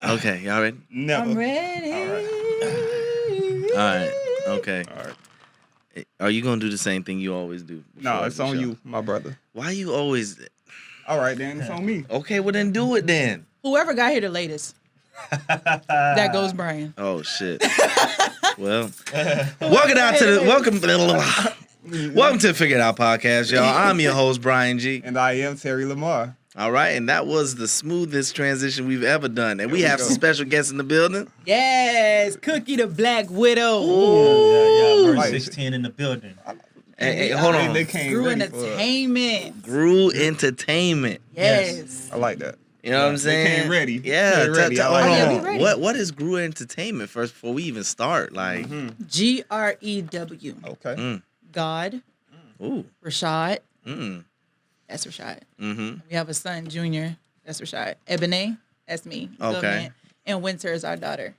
Okay, y'all ready? Never. I'm ready. All right. Okay. All right. Are you gonna do the same thing you always do? No, before it's the on show? you, my brother. Why you always? All right, then it's on me. Okay, well then do it then. Whoever got here the latest, that goes Brian. Oh shit. Well, welcome to the Figure It Out podcast, y'all. I'm your host Brian G. And I am Terry Lamar. All right, and that was the smoothest transition we've ever done, and we have some special guests in the building. Yes, Cookie the Black Widow. Yeah. Verse Right. 16 in the building. Hey, hold on. They came Screw ready for us. Entertainment. Grew Entertainment. Yes. I like that. You know what I'm saying? They came ready. Yeah. Came ready. I Hold like that. on. Yeah, we ready. What is Grew Entertainment first before we even start? Like, G.R.E.W. Okay. God. ooh, Rashad. mm, That's Rashad. mm-hmm. We have a son, Junior. That's Rashad. Ebony. That's me. Okay. Government. And Winter is our daughter.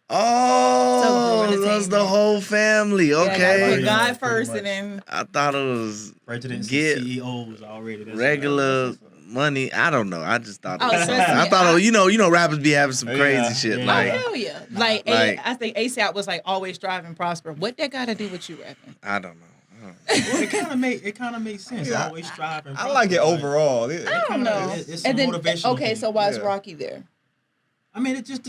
Oh, So Grew that's the Entertainment. whole family. Yeah, Okay. put God Pretty first much. and then I thought it was Presidents Get and CEOs already. That's regular money. I don't know. I just thought. Oh, It was trust I me, thought. You know, rappers be having some crazy Yeah. shit. Yeah. oh, Like, hell yeah. Like, I think ASAP was like always strive and prosper. What that got to do with you rapping? I don't know. Well, it kind of makes sense. Yeah, Always strive and I like it prosper, overall. I don't kinda- know. it's a And then, motivational okay, thing. so why is Yeah. Rocky there? I mean, it's just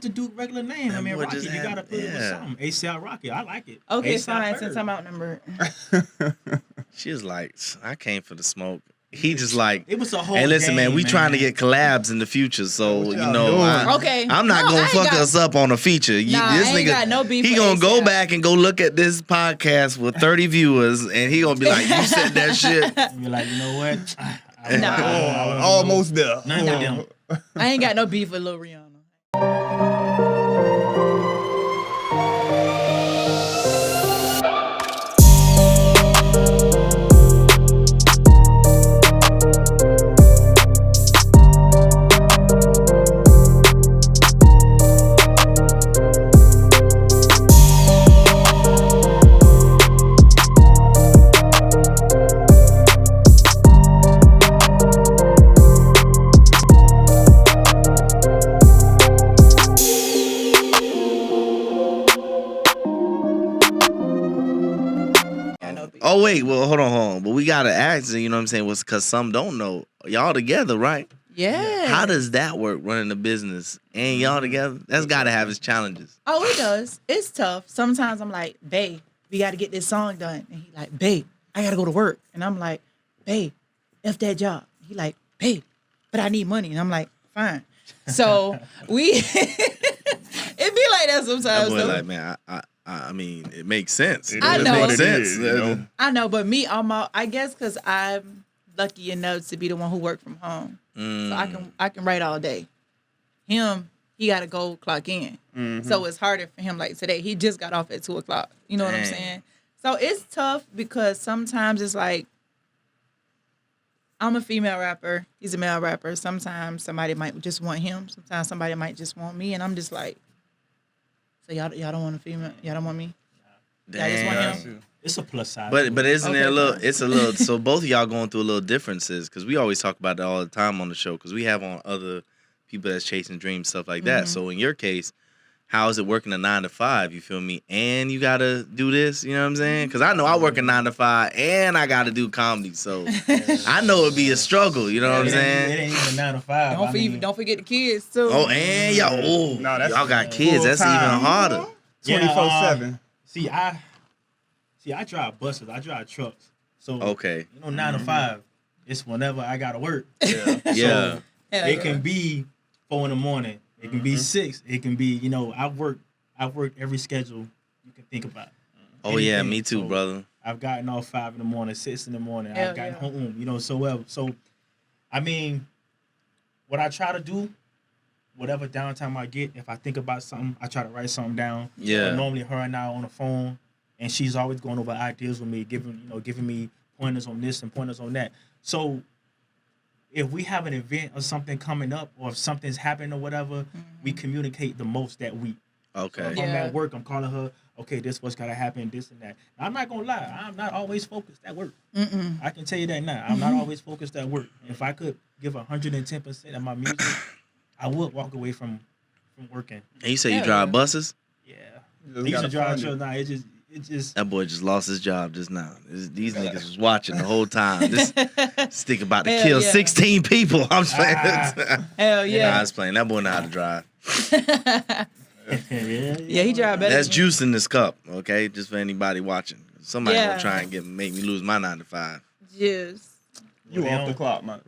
a Duke regular name. That I mean, boy Rocky, just you had- gotta put it with yeah. something. ASAP Rocky, I like it. Okay, A$AP fine, Ferg. since I'm outnumbered. She was like, I came for the smoke. He just like, It was a whole. hey, listen, man, game, we trying to get collabs in the future, so What you y'all know, doing? Okay. I'm not No, I gonna ain't fuck got- us up on a feature. Nah, This I ain't nigga, got no beef he with gonna go A$AP. back and go look at this podcast with 30 viewers, and he gonna be like, you said that shit. And you're like, you know what? Nah. Oh, almost there. None of them. I ain't got no beef with Lil Rihanna. Got no beef. Oh wait, well hold on. But we gotta ask, you know what I'm saying? Was because some don't know. Y'all together, right? Yeah. How does that work running a business and y'all together? That's gotta have its challenges. Oh, it does. It's tough. Sometimes I'm like, babe, we got to get this song done. And he like, babe, I got to go to work. And I'm like, babe, F that job. He like, babe, but I need money. And I'm like, fine. So we, it be like that That sometimes. boy So like, man, I mean, it makes sense. I It know. makes It sense. is, you know? I know, but me, I guess because I'm lucky enough to be the one who work from home. Mm. So I can write all day. Him, he got to go clock in. So it's harder for him. Like today, he just got off at 2:00. You know what I'm Dang. saying? So it's tough because sometimes it's like, I'm a female rapper. He's a male rapper. Sometimes somebody might just want him. Sometimes somebody might just want me. And I'm just like, so y'all don't want a female? Y'all don't want me? Y'all just want Damn. him? It's a plus side. But isn't Okay, there a little? fine. It's a little. So both of y'all going through a little differences because we always talk about that all the time on the show because we have on other people that's chasing dreams stuff like that. So in your case, how is it working a 9 to 5? You feel me? And you gotta do this. You know what I'm saying? Because I know I work a 9 to 5 and I gotta do comedy. So I know it'd be a struggle. You know what I'm It saying? ain't even 9 to 5. Don't forget the kids too. Oh, and y'all, No, that's y'all got kids. That's even full-time. harder. 24/7. See, I drive buses. I drive trucks. So Okay. 9 to 5. It's whenever I gotta work. Yeah. Hell It yeah. can be 4 in the morning. It can be 6. It can be, I've worked every schedule you can think about. Oh yeah, Anything. me too, So, brother. I've gotten off 5 in the morning, 6 in the morning. Hell I've gotten yeah. home, so well. So, I mean, what I try to do, whatever downtime I get, if I think about something, I try to write something down. Yeah. But normally her and I are on the phone, and she's always going over ideas with me, giving me pointers on this and pointers on that. So, if we have an event or something coming up, or if something's happening or whatever, we communicate the most that week. So Okay. if I'm at work, I'm calling her, okay, this what's gotta happen, this and that. Now, I'm not gonna lie, I'm not always focused at work. I can tell you that now. I'm not always focused at work. If I could give 110% of my music, I I would walk away from working. And you say you Yeah. drive buses? Yeah. You I just used to gotta drive find truck. it. Nah, it just. That boy just lost his job just now. These niggas was watching the whole time. This stick about to Hell kill yeah. 16 people. I'm just playing. Hell Nah, I yeah. was playing. That boy know how to drive. Yeah, he drive better. That's than me. juice in this cup, okay? Just for anybody watching. Somebody Yeah. gonna try and make me lose my 9 to 5. Juice. You Well, off the clock, man.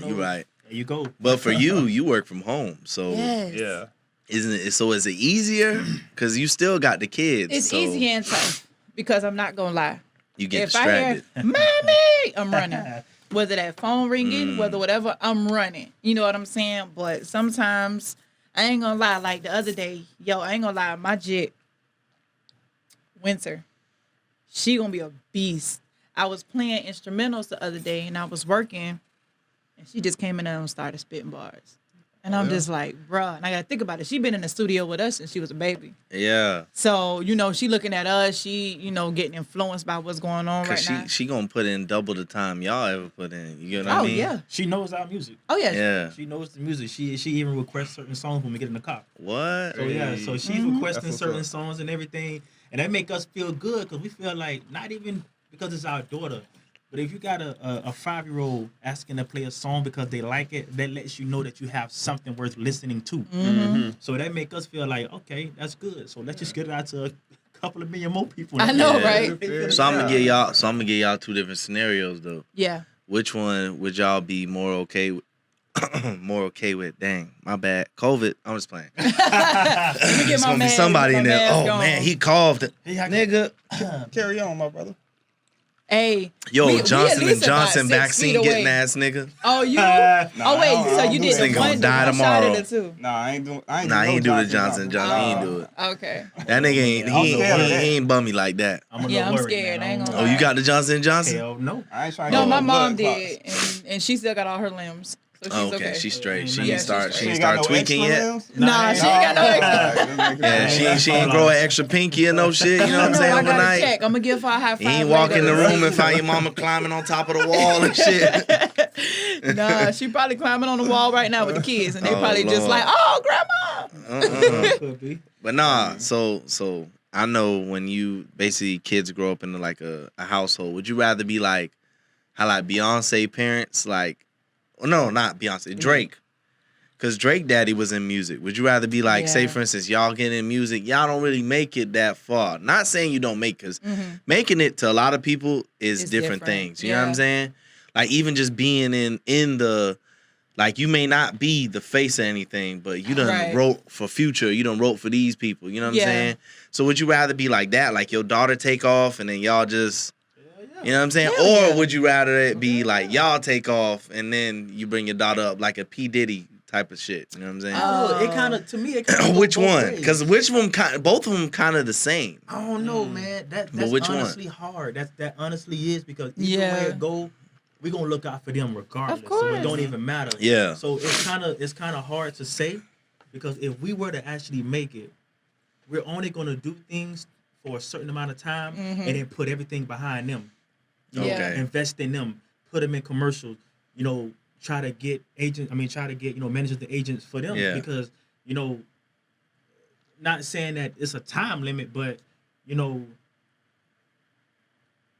You right. There you go. But for you work from home, so Yes. Yeah. isn't it? So is it easier? Because you still got the kids. It's so easy and tough because I'm not gonna lie. You get If I hear distracted. "Mommy," I'm running. Whether that phone ringing, whether whatever, I'm running. You know what I'm saying? But sometimes I ain't gonna lie. Like the other day, I ain't gonna lie. My jit, Winter, she gonna be a beast. I was playing instrumentals the other day and I was working, and she just came in there and started spitting bars. And I'm just like, bruh. And I gotta think about it. She been in the studio with us since she was a baby. Yeah. So, she looking at us, she, getting influenced by what's going on right Cause now. she gonna put in double the time y'all ever put in. You know what I Oh, mean? yeah. She knows our music. Oh, yeah. Yeah. She knows the music. She even requests certain songs when we get in the car. What? So yeah, so she's Mm-hmm. requesting That's what's certain up. songs and everything, and that make us feel good because we feel like not even because it's our daughter, but if you got a 5-year-old asking to play a song because they like it, that lets you know that you have something worth listening to. Mm-hmm. So that make us feel like okay, that's good. So let's just get it out to a couple of million more people. I know, Yeah. right? So I'm gonna give y'all. So I'm gonna give y'all 2 different scenarios though. Yeah. Which one would y'all be more okay with? More okay with? Dang, my bad. COVID. I'm just playing. Let me get There's my gonna be mask, somebody get in my there. mask Oh on. man, he coughed. Hey, I- Nigga. Carry on, my brother. Hey. Yo, we Johnson at and least about Johnson 6 feet vaccine away. getting ass nigga. Oh, you? Nah, Oh, wait. I So don't you do did that. the Nigga gonna one, die the one shot tomorrow. or the 2? Nah, I ain't do. I ain't Nah, do he ain't no do the Johnson. He ain't do it. Okay. That nigga ain't. I'm He scared of that. ain't bummy like that. I'm a Yeah, little I'm worried, scared. man. I ain't gonna Oh, lie. you got the Johnson and Johnson? Hell no. I ain't trying to No, get my no mom blood did, clots. and she still got all her limbs, so she's Oh, okay, okay. she's straight. She Yeah, ain't she's start. straight. She ain't ain't got start no tweaking extra yet. limbs? Nah, she ain't got no extra. Yeah, she ain't grow an extra pinky or no shit. You know what I'm No, saying? I gotta Overnight. check. I'm gonna give her a high five. You ain't walk in the later. room and find your mama climbing on top of the wall and shit. Nah, she probably climbing on the wall right now with the kids, and they Oh, probably just Lord. like, "Oh, grandma." Could be. But nah, so I know when you basically kids grow up in like a household, would you rather be like how like Beyonce parents like, well, no, not Beyonce, Drake. Cause Drake daddy was in music. Would you rather be like, say Yeah. for instance, y'all get in music, y'all don't really make it that far. Not saying you don't make, because making it to a lot of people is It's different different. things. You know what I'm Yeah. saying? Like even just being in the, like you may not be the face of anything, but you done Right. wrote for Future. You done wrote for these people. You know what Yeah. I'm saying? So would you rather be like that, like your daughter take off and then y'all just, you know what I'm saying? Hell Or yeah. would you rather it be like y'all take off and then you bring your daughter up like a P Diddy type of shit? You know what I'm saying? Oh, it kind of to me. It kind of Which one? Because which one? Both of them kind of the same. I don't know, man. That's which one? honestly hard. That honestly is because either Yeah. way it go, we gonna look out for them regardless. Of So it course. don't even matter. Yeah. So it's kind of hard to say because if we were to actually make it, we're only gonna do things for a certain amount of time and then put everything behind them. You know, Yeah. Okay. invest in them, put them in commercials. You know, try to get managers and agents for them Yeah. because not saying that it's a time limit, but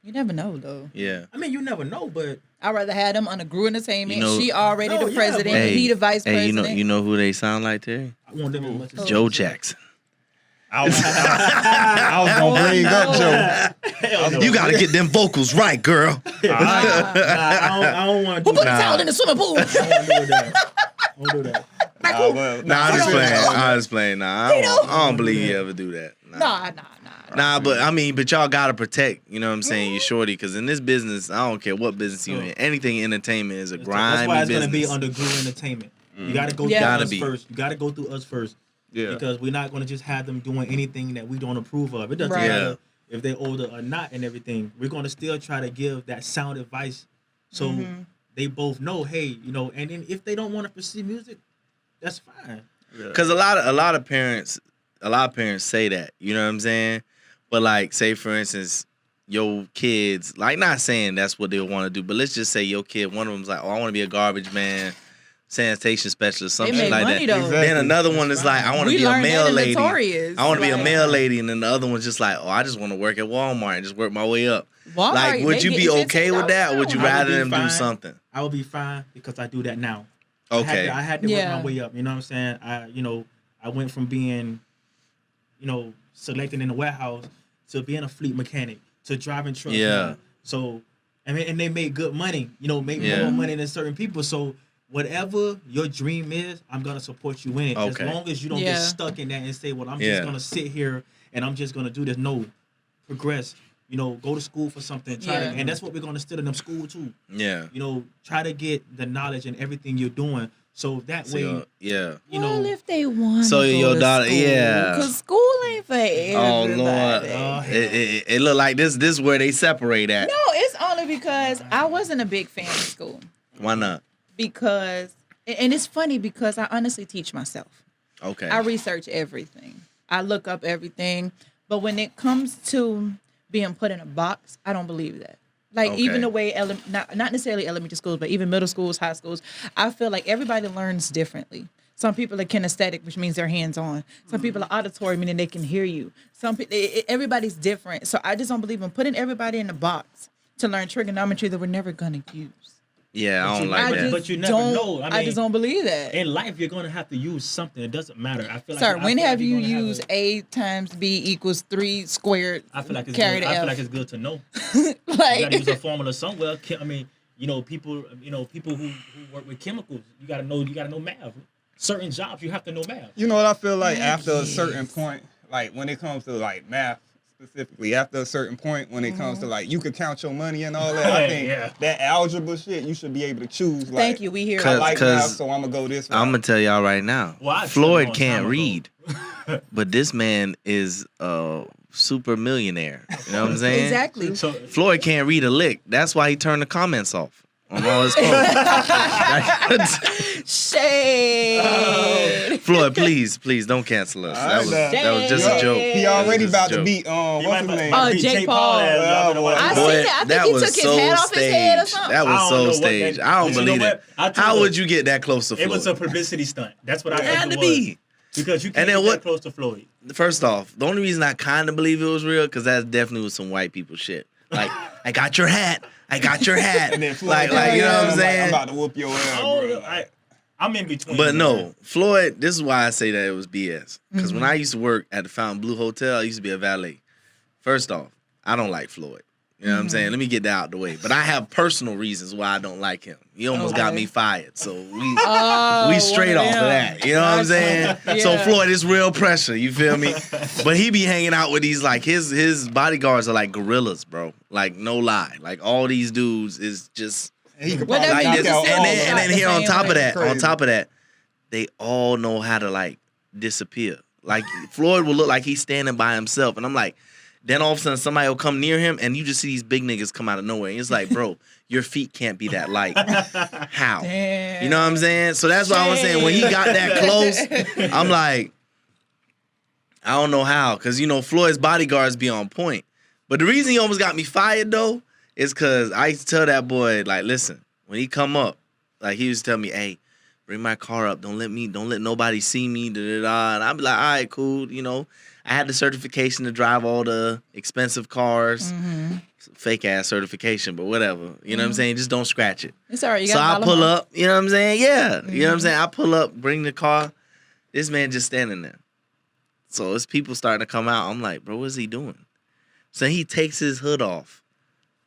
You never know though. Yeah. I mean, you never know, but I'd rather have them under Grew Entertainment. You know- She already No, the yeah, president. but- Hey, he the vice Hey, president. you know who they sound like, Terry? I want them as much as Joe Jackson. I was gonna bring up Joe. Hell no. You gotta get them vocals right, girl. Nah, I don't want to Who do put that. a towel in the swimming pool? I don't do that. I don't do that. Nah, I'm just playing. I'm just playing. Nah, I don't believe Yeah. you ever do that. Nah. Nah, but I mean, but y'all gotta protect. You know what I'm saying? Your shorty, because in this business, I don't care what business you in. Anything entertainment is a grimy That's why it's business. gonna be under Grew Entertainment. You gotta go Yeah. through Gotta us be. first. You gotta go through us first. Yeah. Because we're not gonna just have them doing anything that we don't approve of. It doesn't Right. matter if they're older or not and everything. We're gonna still try to give that sound advice so they both know, hey, and then if they don't want to pursue music, that's fine. Because a lot of parents say that. You know what I'm saying? But like, say for instance, your kids, like, not saying that's what they want to do, but let's just say your kid, one of them's like, oh, I want to be a garbage man. sanitation specialist, some They shit make like money that. though. Exactly. Then another one is like, I want to We be a learned mail that in lady. Notorious. I want to be a Like, mail lady, and then the other one's just like, oh, I just want to work at Walmart and just work my way up. Walmart, Like, would they you be getting okay with that, or would you I would rather be them do fine. something? I would be fine because I do that now. Okay. I had to work Yeah. my way up. You know what I'm saying? I went from being, selecting in the warehouse to being a fleet mechanic to driving trucks. Yeah. now. So, and they made good money. Make Yeah. more money than certain people. So, whatever your dream is, I'm gonna support you in it. Okay. As long as you don't Yeah. get stuck in that and say, "Well, I'm Yeah. just gonna sit here and I'm just gonna do this." No, progress. Go to school for something. Try to, Yeah. and that's what we're gonna instill in them school too. Yeah. Try to get the knowledge and everything you're doing. So that way, yeah. well, if they want So your daughter, yeah. because school ain't for everybody. Oh Lord, it look like this. This is where they separate at. No, it's only because I wasn't a big fan of school. Why not? Because, and it's funny because I honestly teach myself. Okay. I research everything. I look up everything. But when it comes to being put in a box, I don't believe that. Like, Okay. even the way, not necessarily elementary schools, but even middle schools, high schools, I feel like everybody learns differently. Some people are kinesthetic, which means they're hands-on. Some people are auditory, meaning they can hear you. Some people, everybody's different. So I just don't believe in putting everybody in a box to learn trigonometry that we're never going to use. Yeah, I don't like I that. just But you never don't, know. I I just mean, don't believe that. in life, you're gonna have to use something. It doesn't matter. I feel like. Sir, I when feel have like you you're gonna have used A times B equals 3 squared? I feel like it's carry good. the I feel F? like it's good to know. You gotta use a Like, formula somewhere. I mean, people who work with chemicals, you gotta know math. Certain jobs, you have to know math. You know what I feel like after a certain point, like when it comes to like math specifically, after a certain point when it comes to like you can count your money and all that, I think Yeah. that algebra shit you should be able to choose. Like, thank you. We hear I like math, 'Cause so I'm gonna go this way. I'm gonna tell y'all right now. Well, I Floyd said a can't long time read, but this man is a super millionaire. You know what I'm saying? exactly. So Floyd can't read a lick. That's why he turned the comments off on all his posts. Shade. Floyd, please don't cancel us. All right, That was just a Shade. joke. He That was already just a about to joke. beat what's his name? Oh, Jake Paul. ass up in the White I House. seen Boy, that. I think he was took his so hat off his head or staged. something. That I was don't so know what staged. that- I don't you know believe what? it. I told How you- would you get that close to Floyd? It was a publicity stunt. That's what I It had think to it was. be. Because you And can't then get what- that close to Floyd. First off, the only reason I kind of believe it was real because that definitely was some white people shit. Like, I got your hat. I got your hat. And then Floyd like, you know what I'm like, saying? I'm about to whoop your ass, bro. I'm in between. But man. no, Floyd, this is why I say that it was BS. Because Mm-hmm. when I used to work at the Fountain Blue Hotel, I used to be a valet. First off, I don't like Floyd. You know what Mm-hmm. I'm saying? Let me get that out the way. But I have personal reasons why I don't like him. He almost got Okay. me fired. So Oh, we straight one off of them. that. You know what I'm saying? So Yeah. Floyd, it's real pressure. You feel me? But he be hanging out with these, like, his bodyguards are like gorillas, bro. Like, no lie. Like, all these dudes is just He could Well, probably that like means this. knock it's out the all same And then shot here the on same top of way. that, Crazy. they all know how to like disappear. Like Floyd will look like he's standing by himself, and I'm like, then all of a sudden somebody will come near him, and you just see these big niggas come out of nowhere. And it's like, bro, your feet can't be that light. How? Damn. You know what I'm saying? So that's why I was saying when he got that close, I'm like, I don't know how, because Floyd's bodyguards be on point. But the reason he almost got me fired though is because I used to tell that boy, like, listen, when he come up, like he used to tell me, hey, bring my car up. Don't let nobody see me. Da, da, da. And I'd be like, all right, cool. I had the certification to drive all the expensive cars. Fake ass certification, but whatever. You know what I'm saying? Just don't scratch it. It's all right. You So got I pull up, you know what I'm saying? Yeah. You know what I'm saying? I pull up, bring the car. This man just standing there. So it's people starting to come out. I'm like, bro, what's he doing? So he takes his hood off,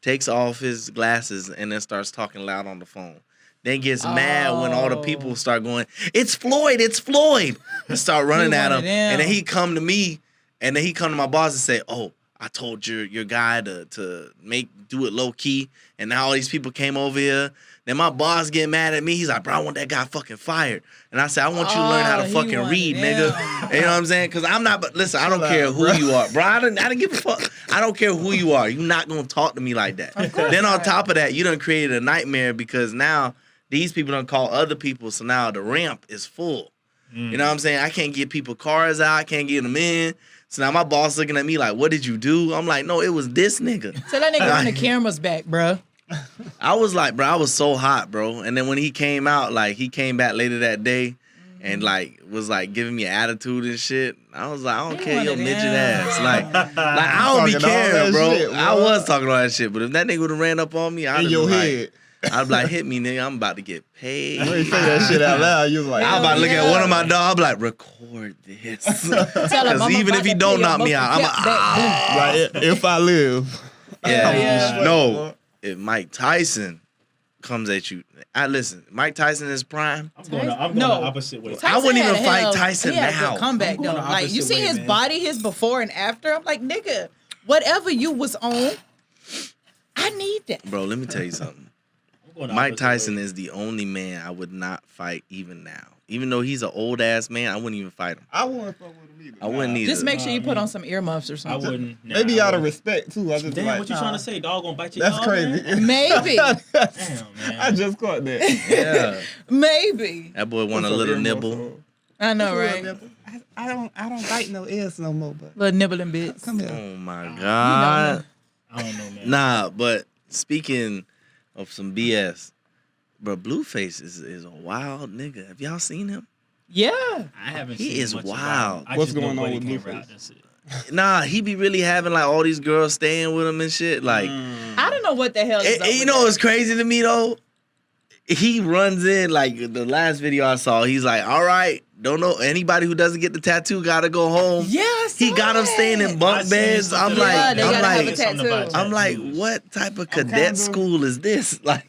takes off his glasses, and then starts talking loud on the phone. Then gets mad when all the people start going, it's Floyd, and start running He at one him. of them. And then he come to me, and then he come to my boss and say, oh, I told your guy to do it low key, and now all these people came over here. Then my boss get mad at me. He's like, bro, I want that guy fucking fired. And I said, I want you to learn how to he fucking one of read, them. nigga. You know what I'm saying? Because I'm not, but listen, I don't Chill care out, who bro. you are. Bro, I didn't give a fuck. I don't care who you are. You're not going to talk to me like that. Then on top of that, you done created a nightmare because now these people done call other people. So now the ramp is full. You know what I'm saying? I can't get people cars out. I can't get them in. So now my boss looking at me like, what did you do? I'm like, no, it was this nigga. So that nigga run the cameras back, bruh. I was like, bro, I was so hot, bro. And then when he came out, like he came back later that day and like was like giving me attitude and shit. I was like, I don't He care your wanted midget him. ass. Like I don't be Talking all caring, that bro. shit, I boy. was talking all that shit, but if that nigga would have ran up on me, I'd In have your been head. like, I'd be like, hit me, nigga. I'm about to get paid. When you say that shit out loud, you was like, I'm about to look Yeah. at one of my dogs. I'm like, record this. Tell him Because I'm even about if he to don't pay a knock me out, I'm motherfucking like, back. like, if I live. yeah. Yeah. No, if Mike Tyson comes at you, listen. Mike Tyson is prime. I'm going the No. opposite way. I wouldn't Tyson even had fight hell- Tyson he had a now. good comeback I'm going though. the Like you opposite see way, his man. body, his before and after. I'm like, nigga, whatever you was on, I need that. Bro, let me tell you something. I'm going the Mike opposite Tyson way. is the only man I would not fight even now. Even though he's an old ass man, I wouldn't even fight him. I wouldn't fuck with him either. I wouldn't either. Just make sure you Nah, put man. on some earmuffs or I something. wouldn't. Nah, Maybe I out of wouldn't. respect too. I just Damn, like, what you trying to say? Dog gonna bite your That's dog, crazy. man? Maybe. Damn, man. I just caught that. Yeah. Maybe. That boy want a Put some little earmuffs nibble. on. I know, Put a right? nibble. I don't bite no ears no more, but Little nibbling bits. come here. Oh my You God. I don't know, man. Nah, but speaking of some BS, bro, Blueface is a wild nigga. Have y'all seen him? Yeah. I haven't He seen is much about wild. him. I What's just know going on Buddy with came Blueface? out, that's it. Nah, he be really having like all these girls staying with him and shit. Like, I don't know what the hell is up you with know that. what's crazy to me though? He runs in like the last video I saw. He's like, "All right, don't know anybody who doesn't get the tattoo gotta go home." Yeah, I He saw got him staying in that. bunk I seen beds. something I'm about like, Yeah, they I'm gotta have a like, tattoo. something about I'm like, tattoos. what type of I'm cadet kinda- school is this? Like,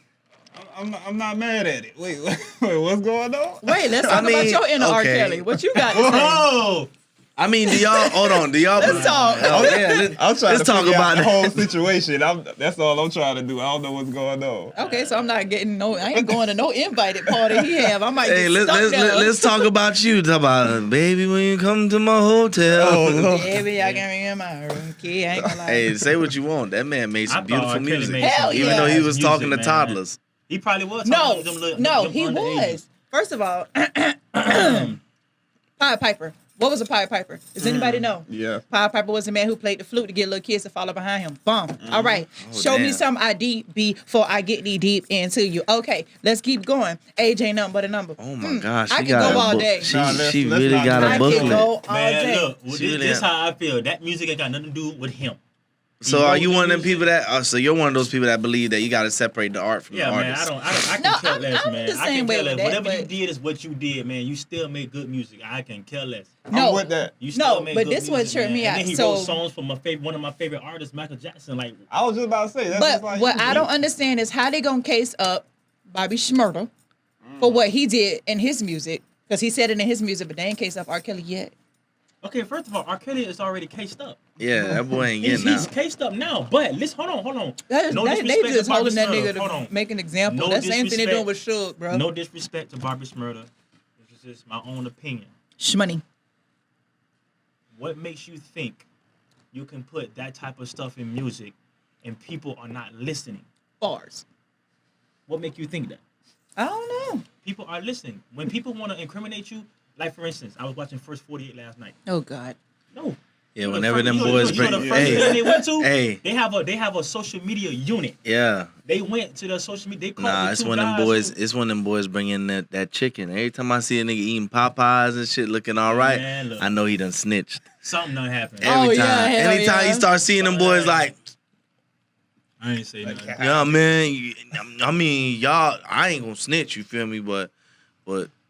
I'm not mad at it. Wait, what's going on? Wait, let's talk I mean, about your inner R. okay. Kelly. What you got to say? Whoa! I mean, do y'all hold on? Do y'all? Let's talk. Oh, yeah, I'm trying let's to talk figure about out the it. whole situation. That's all I'm trying to do. I don't know what's going on. Okay, so I'm not getting I ain't going to no invited party he have. I might Hey, get stuck there. let's talk about you. Talk about, baby, when you come to my hotel. Oh, Lord. Baby, I can in my room. Kid, I ain't gonna lie. Hey, say what you want. That man made I some thought beautiful R. Kelly music. made Hell some Even yeah. though he was music, talking to man. toddlers. He probably was No, talking to them no, them he underage. was. First of all, Pied Piper. What was a Pied Piper? Does anybody know? Yeah. Pied Piper was a man who played the flute to get little kids to follow behind him. Boom. All right. Oh, Show me damn. some ID before I get knee deep into you. Okay, let's keep going. Age ain't nothing but a number. Oh my gosh, I she could got go a all book. day. She, Nah, let's really not got do a I that. could booklet. go all Man, day. look, well, She this, really this had- how I feel. That music ain't got nothing to do with him. So He are wrote you the one of them music. people that? So you're one of those people that believe that you got to separate the art from Yeah, the man, artist. I can No, care less, I'm man. the I same can way care with less. that, Whatever you but- did is what you did, man. You still make good music. I can care less. No. I'm with that. You still No, make but good this what music, tripped man. me And out. then he So- wrote songs for one of my favorite artists, Michael Jackson. Like, I was just about to say that's But just like what you. I don't understand is how they gonna case up Bobby Shmurda for what he did in his music, because he said it in his music, but they ain't case up R. Kelly yet. okay, first of all, R. Kelly is already cased up. Yeah, that boy ain't He's getting out. cased up now. But listen, hold on. They disrespect just to Bobby holding that Shmurda. nigga Hold to on. make an example. No That's the same thing they doing with Suge, bro. No disrespect to Bobby Shmurda. This is just my own opinion. Shmoney. What makes you think you can put that type of stuff in music and people are not listening? Bars. What make you think that? I don't know. People are listening. When people want to incriminate you, like for instance, I was watching First 48 last night. Oh God. No. Yeah, You know whenever the them first- boys you know bring, the first thing they went to, hey, they have a social media unit. yeah. They went to their social media. They called Nah, the it's two when them guys boys. who- It's when them boys bring in that chicken. Every time I see a nigga eating Popeyes and shit, looking all right, Man, look. I know he done snitched. Something done happened. Oh, Every yeah, time. hell Anytime yeah. you start seeing them boys like, I ain't say nothing. yeah, man. I mean, y'all. I ain't gonna snitch. You feel me? But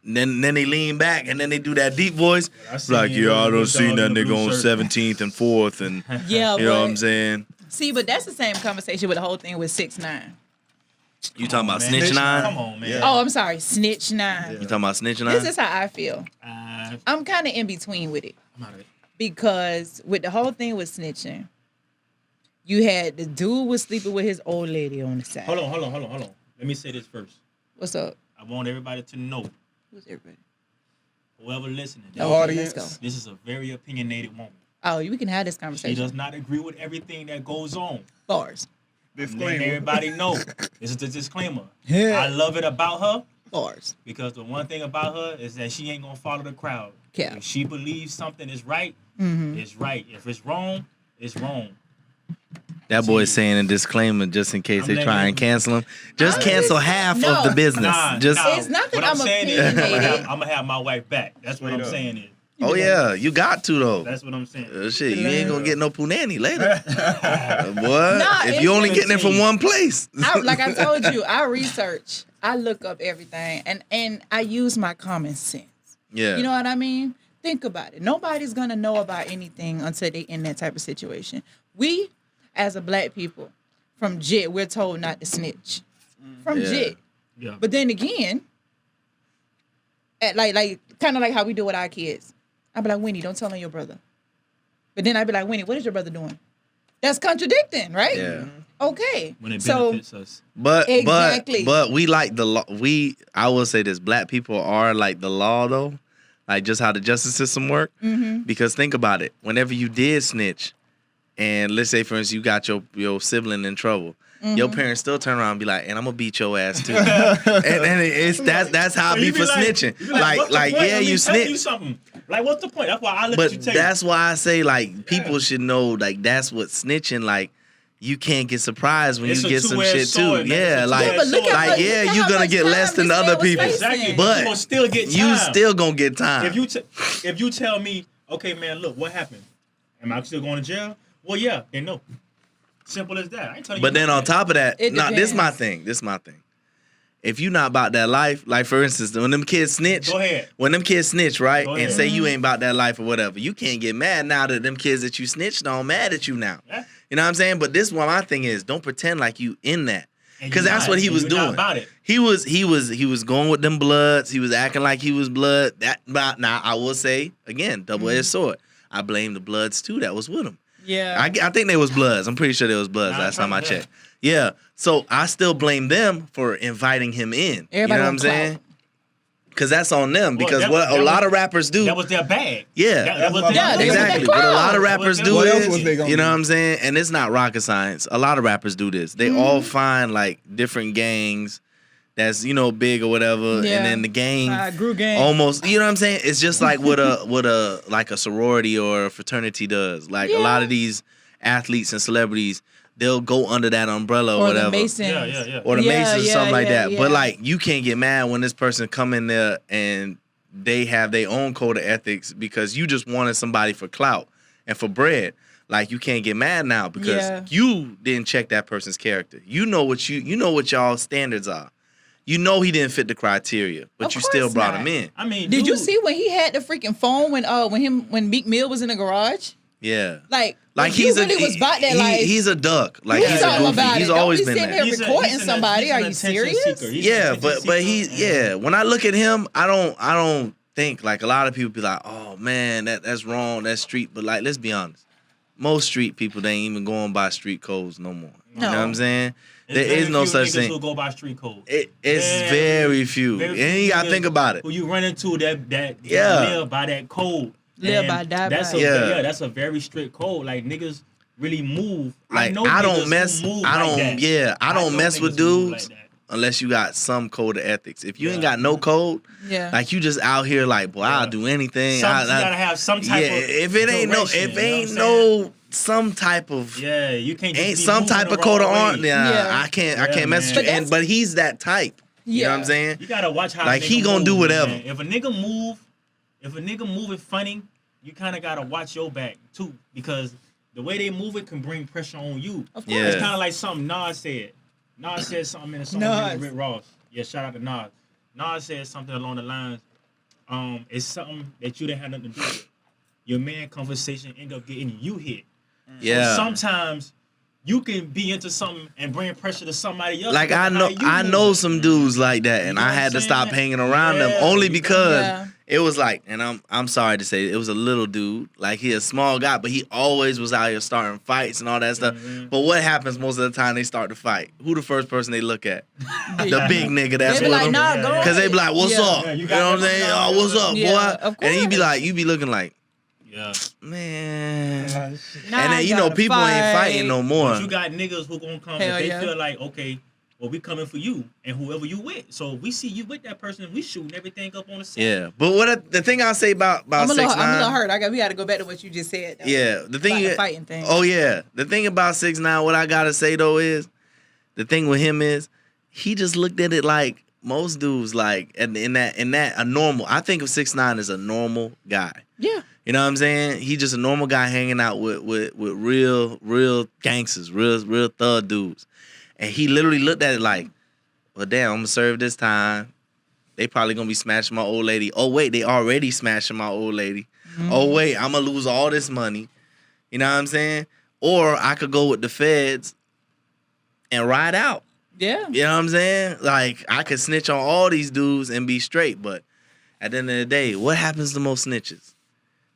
then they lean back and then they do that deep voice. I seen Like, him yeah, I with done the seen dog that in the nigga blue on shirt. 17th and 4th, and Yeah, you know what I'm but saying. see, but that's the same conversation with the whole thing with 6ix9ine. You talking about Man, snitch Snitch nine? Come on, man. Yeah. Oh, I'm sorry, Snitch 9. You talking about snitch This nine? is how I feel. I'm kind of in between with it. I'm out of it. Because with the whole thing with snitching, you had the dude was sleeping with his old lady on the side. Hold on. Let me say this first. What's up? I want everybody to know, Who's everybody? whoever listening, The Okay, audience. let's go. this is a very opinionated woman. Oh, we can have this She conversation. does not agree with everything that goes on. Bars. Letting Disclaimer. everybody know. This is the disclaimer. Yeah. I love it about her Bars. because the one thing about her is that she ain't gonna follow the crowd. Yeah. If she believes something is right, Mm-hmm. it's right. If it's wrong, it's wrong. That boy's saying a disclaimer just in case they try and cancel him. Just cancel half of the business. It's not that what I'm saying is, opinionated. I'm gonna have my wife back. That's what I'm Straight up. saying is. Oh yeah, you got to though. That's what I'm saying. Shit, you ain't gonna get no punani later. Boy, Nah, if you only getting it from 17. one place. Like I told you, I research, I look up everything, and I use my common sense. Yeah. You know what I mean? Think about it. Nobody's gonna know about anything until they in that type of situation. We, as a black people, from JIT, we're told not to snitch. From Yeah. JIT. Yeah. But then again, like kind of like how we do with our kids. I'd be like, Winnie, don't tell on your brother. But then I'd be like, Winnie, what is your brother doing? That's contradicting, right? Yeah. Okay. When it So benefits us. But Exactly. but we like the law. I will say this: black people are like the law, though, like just how the justice system work. Mm-hmm. Because think about it: whenever you did snitch, and let's say for instance you got your sibling in trouble, your parents still turn around and be like, "And I'm gonna beat your ass too." and it's that's how I be You for snitching. you be what's the point? Yeah, Let me you tell you snitch. something. Like, what's the point? That's why I look at you But take that's why I say like people should know like that's what snitching like. You can't get surprised when It's you a get some two-edged shit sword, too. man. Yeah, It's a like two-edged sword. like yeah, look at you're how gonna much get time less than this other man was people. facing. Exactly. But you gonna still get time. you still gonna get time. If you tell me, okay, man, look, what happened? Am I still going to jail? Well, yeah, then no. Simple as that. I ain't telling you. But then on nothing. top of that, It this is my depends. thing. This is my thing. If you not about that life, like for instance, when them kids snitch, Go ahead. when them kids snitch, right, Go and ahead. say you ain't about that life or whatever, you can't get mad now that them kids that you snitched on mad at you now. Yeah. You know what I'm saying? But this is what my thing is: don't pretend like you in that, And because you that's not, what he and was you not doing. about it. He was going with them bloods. He was acting like he was blood. Now I will say again, double-edged sword. I blame the bloods too. That was with him. yeah. I think they was bloods. I'm pretty sure they was bloods Nah, last time I probably, yeah. checked. Yeah. So I still blame them for inviting him in. Everybody you know what I'm want clout. saying? Because that's on them. Well, Because that what was- a lot of rappers do. That was their bag. Yeah. That was their Yeah, they bag. want Exactly. that What a lot clout. of rappers do What else is, was they gonna you know do? what I'm saying? And it's not rocket science. A lot of rappers do this. They all find like different gangs that's, big or whatever. Yeah. And then the gang Grew gang. almost, you know what I'm saying? It's just like what a like a sorority or a fraternity does. Like a lot of these athletes and celebrities, they'll go under that umbrella or or whatever. the Masons. Yeah. Or the Yeah, Masons or yeah, something like yeah, that. yeah. But like you can't get mad when this person come in there and they have their own code of ethics because you just wanted somebody for clout and for bread. Like you can't get mad now because Yeah. you didn't check that person's character. You know what y'all standards are. You know he didn't fit the criteria, but Of you still course brought not. him in. I mean, Did you dude, see when he had the freaking phone when Meek Mill was in the garage? Yeah. Like he's really was about that life. he's a duck. Like You he's a talking goofy. about He's it. Don't always be been sitting that. here recording somebody. Are you attention serious? seeker. He's Yeah, an but attention seeker. when I look at him, I don't think like a lot of people be like, oh man, that's wrong, that's street. But like, let's be honest, most street people they ain't even going by street codes no more. You know what I'm saying? It's There very is no few such niggas thing. Who go by street code. It's very few, and you gotta niggas think about it. Who you run into that Yeah. live by that code. Live And by, die that's by. Yeah. that's a very strict code. Like niggas really move. Like know I niggas don't who mess, move I like don't, that. yeah, I don't know mess with niggas who move dudes like that. unless you got some code of ethics. If you ain't Yeah. got no code, Yeah. like you just out here like, boy, I'll Yeah. do anything. You gotta have some type of if it ain't direction, you know what I'm saying? no some type of Yeah, you can't just ain't be some moving type the of code of wrong honor. way. Yeah. I can't Yeah, mess man. with you. But And but he's that type. You know what I'm Yeah. saying? You gotta watch how Like, a nigga he gonna move, do whatever. man. If a nigga moving funny, you kind of gotta watch your back too, because the way they move it can bring pressure on you. Of Yeah. course. It's kind of like something Nas said. Nas said something in a song Nas. with Rick Ross. Yeah, shout out to Nas. Nas said something along the lines, it's something that you didn't have nothing to do with. Your man conversation end up getting you hit. Yeah. So sometimes you can be into something and bring pressure to somebody else. Like because of how I you know moving. some dudes like that, and You know I what had I'm to stop saying? hanging around them Yeah, only you- because Yeah. it was like, and I'm sorry to say, it was a little dude, like he a small guy, but he always was out here starting fights and all that stuff. Mhm. But what happens most of the time they start to fight? Who the first person they look at? The big nigga that's They with be like, them. nah, Yeah, go yeah. Cause they be like, "What's Yeah. up?" Yeah, you you got know what I'm that saying? from Oh, what's up, Yeah, boy? of And course. you be looking like, Yeah. man. Now And I then gotta people ain't fight. fighting no more. But you got niggas who gonna come Hell if they yeah. feel like, okay, or we coming for you and whoever you with. So if we see you with that person, we shooting everything up on the set. Yeah, but the thing I'll say about I'm a 6ix9ine. little hurt. We got to go back to what you just said. Though. Yeah, the thing About the fighting thing. Oh yeah, the thing about 6ix9ine, what I gotta say though is, the thing with him is, he just looked at it like most dudes, like in that a normal. I think of 6ix9ine as a normal guy. Yeah. You know what I'm saying? He just a normal guy hanging out with real gangsters, real thug dudes, and he literally looked at it like, well, damn, I'm gonna serve this time. They probably gonna be smashing my old lady. Oh wait, they already smashing my old lady. Oh wait, I'm gonna lose all this money. You know what I'm saying? Or I could go with the feds and ride out. Yeah. You know what I'm saying? Like, I could snitch on all these dudes and be straight, but at the end of the day, what happens to most snitches?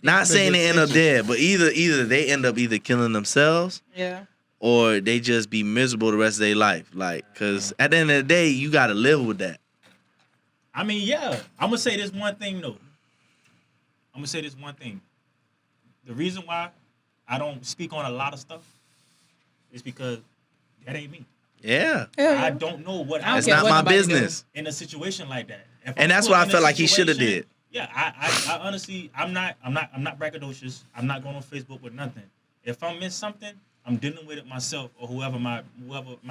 Not saying they end up dead, but either they end up either killing themselves, Yeah. or they just be miserable the rest of their life. Like, cause at the end of the day, you gotta live with that. I mean, yeah. I'm gonna say this one thing though. The reason why I don't speak on a lot of stuff is because that ain't me. Yeah. I don't know what I It's care not what my nobody business. in a situation like that. If And I'm that's put what I in a felt like he should have situation- did. Yeah, I honestly, I'm not braggadocious. I'm not going on Facebook with nothing. If I miss something, I'm dealing with it myself or whoever my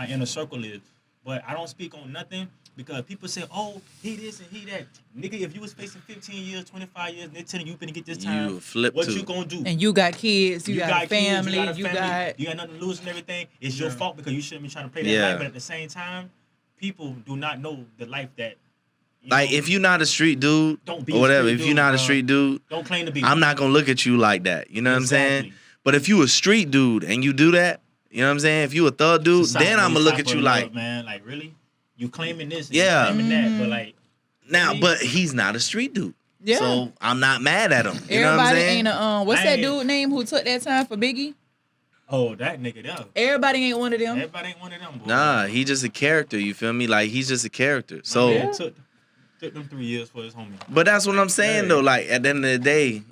inner circle is. But I don't speak on nothing because people say, "Oh, he this and he that." Nigga, if you was facing 15 years, 25 years, and they're telling you finna get this time, You flip what to. you gonna do? And you got kids, you got a kids, family, you got nothing to lose and everything. It's your fault because you shouldn't be trying to play that Yeah. life. But at the same time, people do not know the life that. Like, if you're not a street dude, Don't be or a whatever, street if dude, you're not a bro. street dude, Don't claim to be. I'm not gonna look at you like that. You know what I'm saying? Exactly. But if you a street dude and you do that, you know what I'm saying? If you a thug dude, Society then I'm gonna look type at of you love, like, man, like really, you claiming this, and Yeah. you claiming that, but like, now, really? but he's not a street dude. Yeah. So I'm not mad at him. You know what I'm Everybody saying? ain't a what's I that ain't- dude name who took that time for Biggie? oh, that nigga there, Everybody ain't one of them. everybody ain't one of them. Boy. Nah, he just a character. You feel me? Like, he's just a character. So, Man, took them 3 years for his homie. but that's what I'm saying Hey. though. Like, at the end of the day,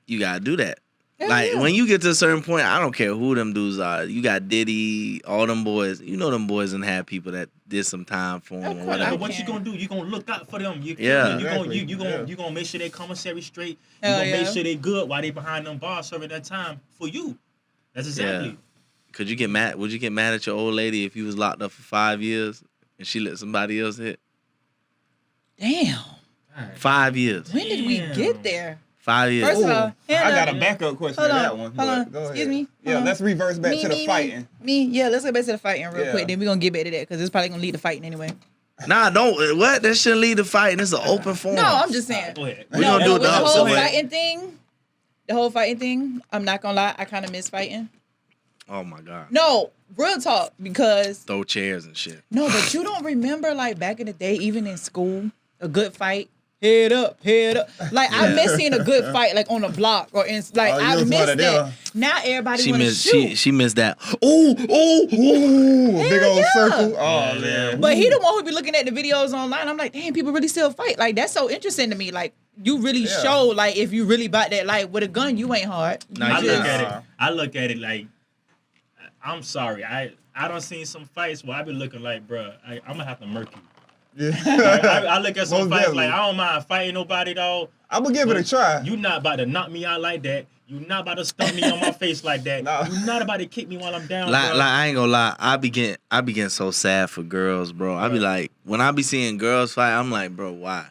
you gotta do that. Hell Like, yeah. when you get to a certain point, I don't care who them dudes are. You got Diddy, all them boys. You know them boys and had people that did some time for Of them or course. whatever. But what you can't. gonna do? You gonna look out for them. You Yeah. You Exactly. gonna make sure they commissary straight. You Hell gonna make yeah. sure they good while they behind them bars serving that time for you. That's exactly. Yeah. Could you get mad? Would you get mad at your old lady if you was locked up for 5 years and she let somebody else hit? Damn. 5 years. When did we Damn. get there? 5 years. First of all, I Hannah- got a backup question Hold to on, that one. hold on. Go ahead. Excuse me. Yeah, Hold on. let's reverse back to the fighting. Yeah, let's get back to the fighting real Yeah. quick. Then we're gonna get back to that because it's probably gonna lead to fighting anyway. Nah, don't. What? That shouldn't lead to fighting. It's an open forum. No, I'm just saying. Go ahead. We gonna do it with the the opposite whole way. fighting thing, I'm not gonna lie, I kind of miss fighting. Oh my god. No, real talk, because Throw chairs and shit. no, but you don't remember like back in the day, even in school, a good fight. Head up. Like I miss seeing a good fight, like on the block or in like Oh, you I was miss one of that. them. Now everybody She want to missed. shoot. She missed that. Ooh, big old yeah. circle. Oh Yeah, man. But he the one who be looking at the videos online. I'm like, damn, people really still fight. Like that's so interesting to me. Like you really Yeah. show like if you really about that. Like with a gun, you ain't hard. Nah, You I you just- look just- at it. I look at it like I'm sorry. I done seen some fights where I be looking like, bruh, I'm gonna have to murk you. I look at some Most fights definitely. like I don't mind fighting nobody, dog. I'm gonna give it a try. You not about to knock me out like that. You not about to stump me on my face like that. Nah. You not about to kick me while I'm down. Like, bruh. I ain't gonna lie. I be getting so sad for girls, bro. I be like, when I be seeing girls fight, I'm like, bro, why?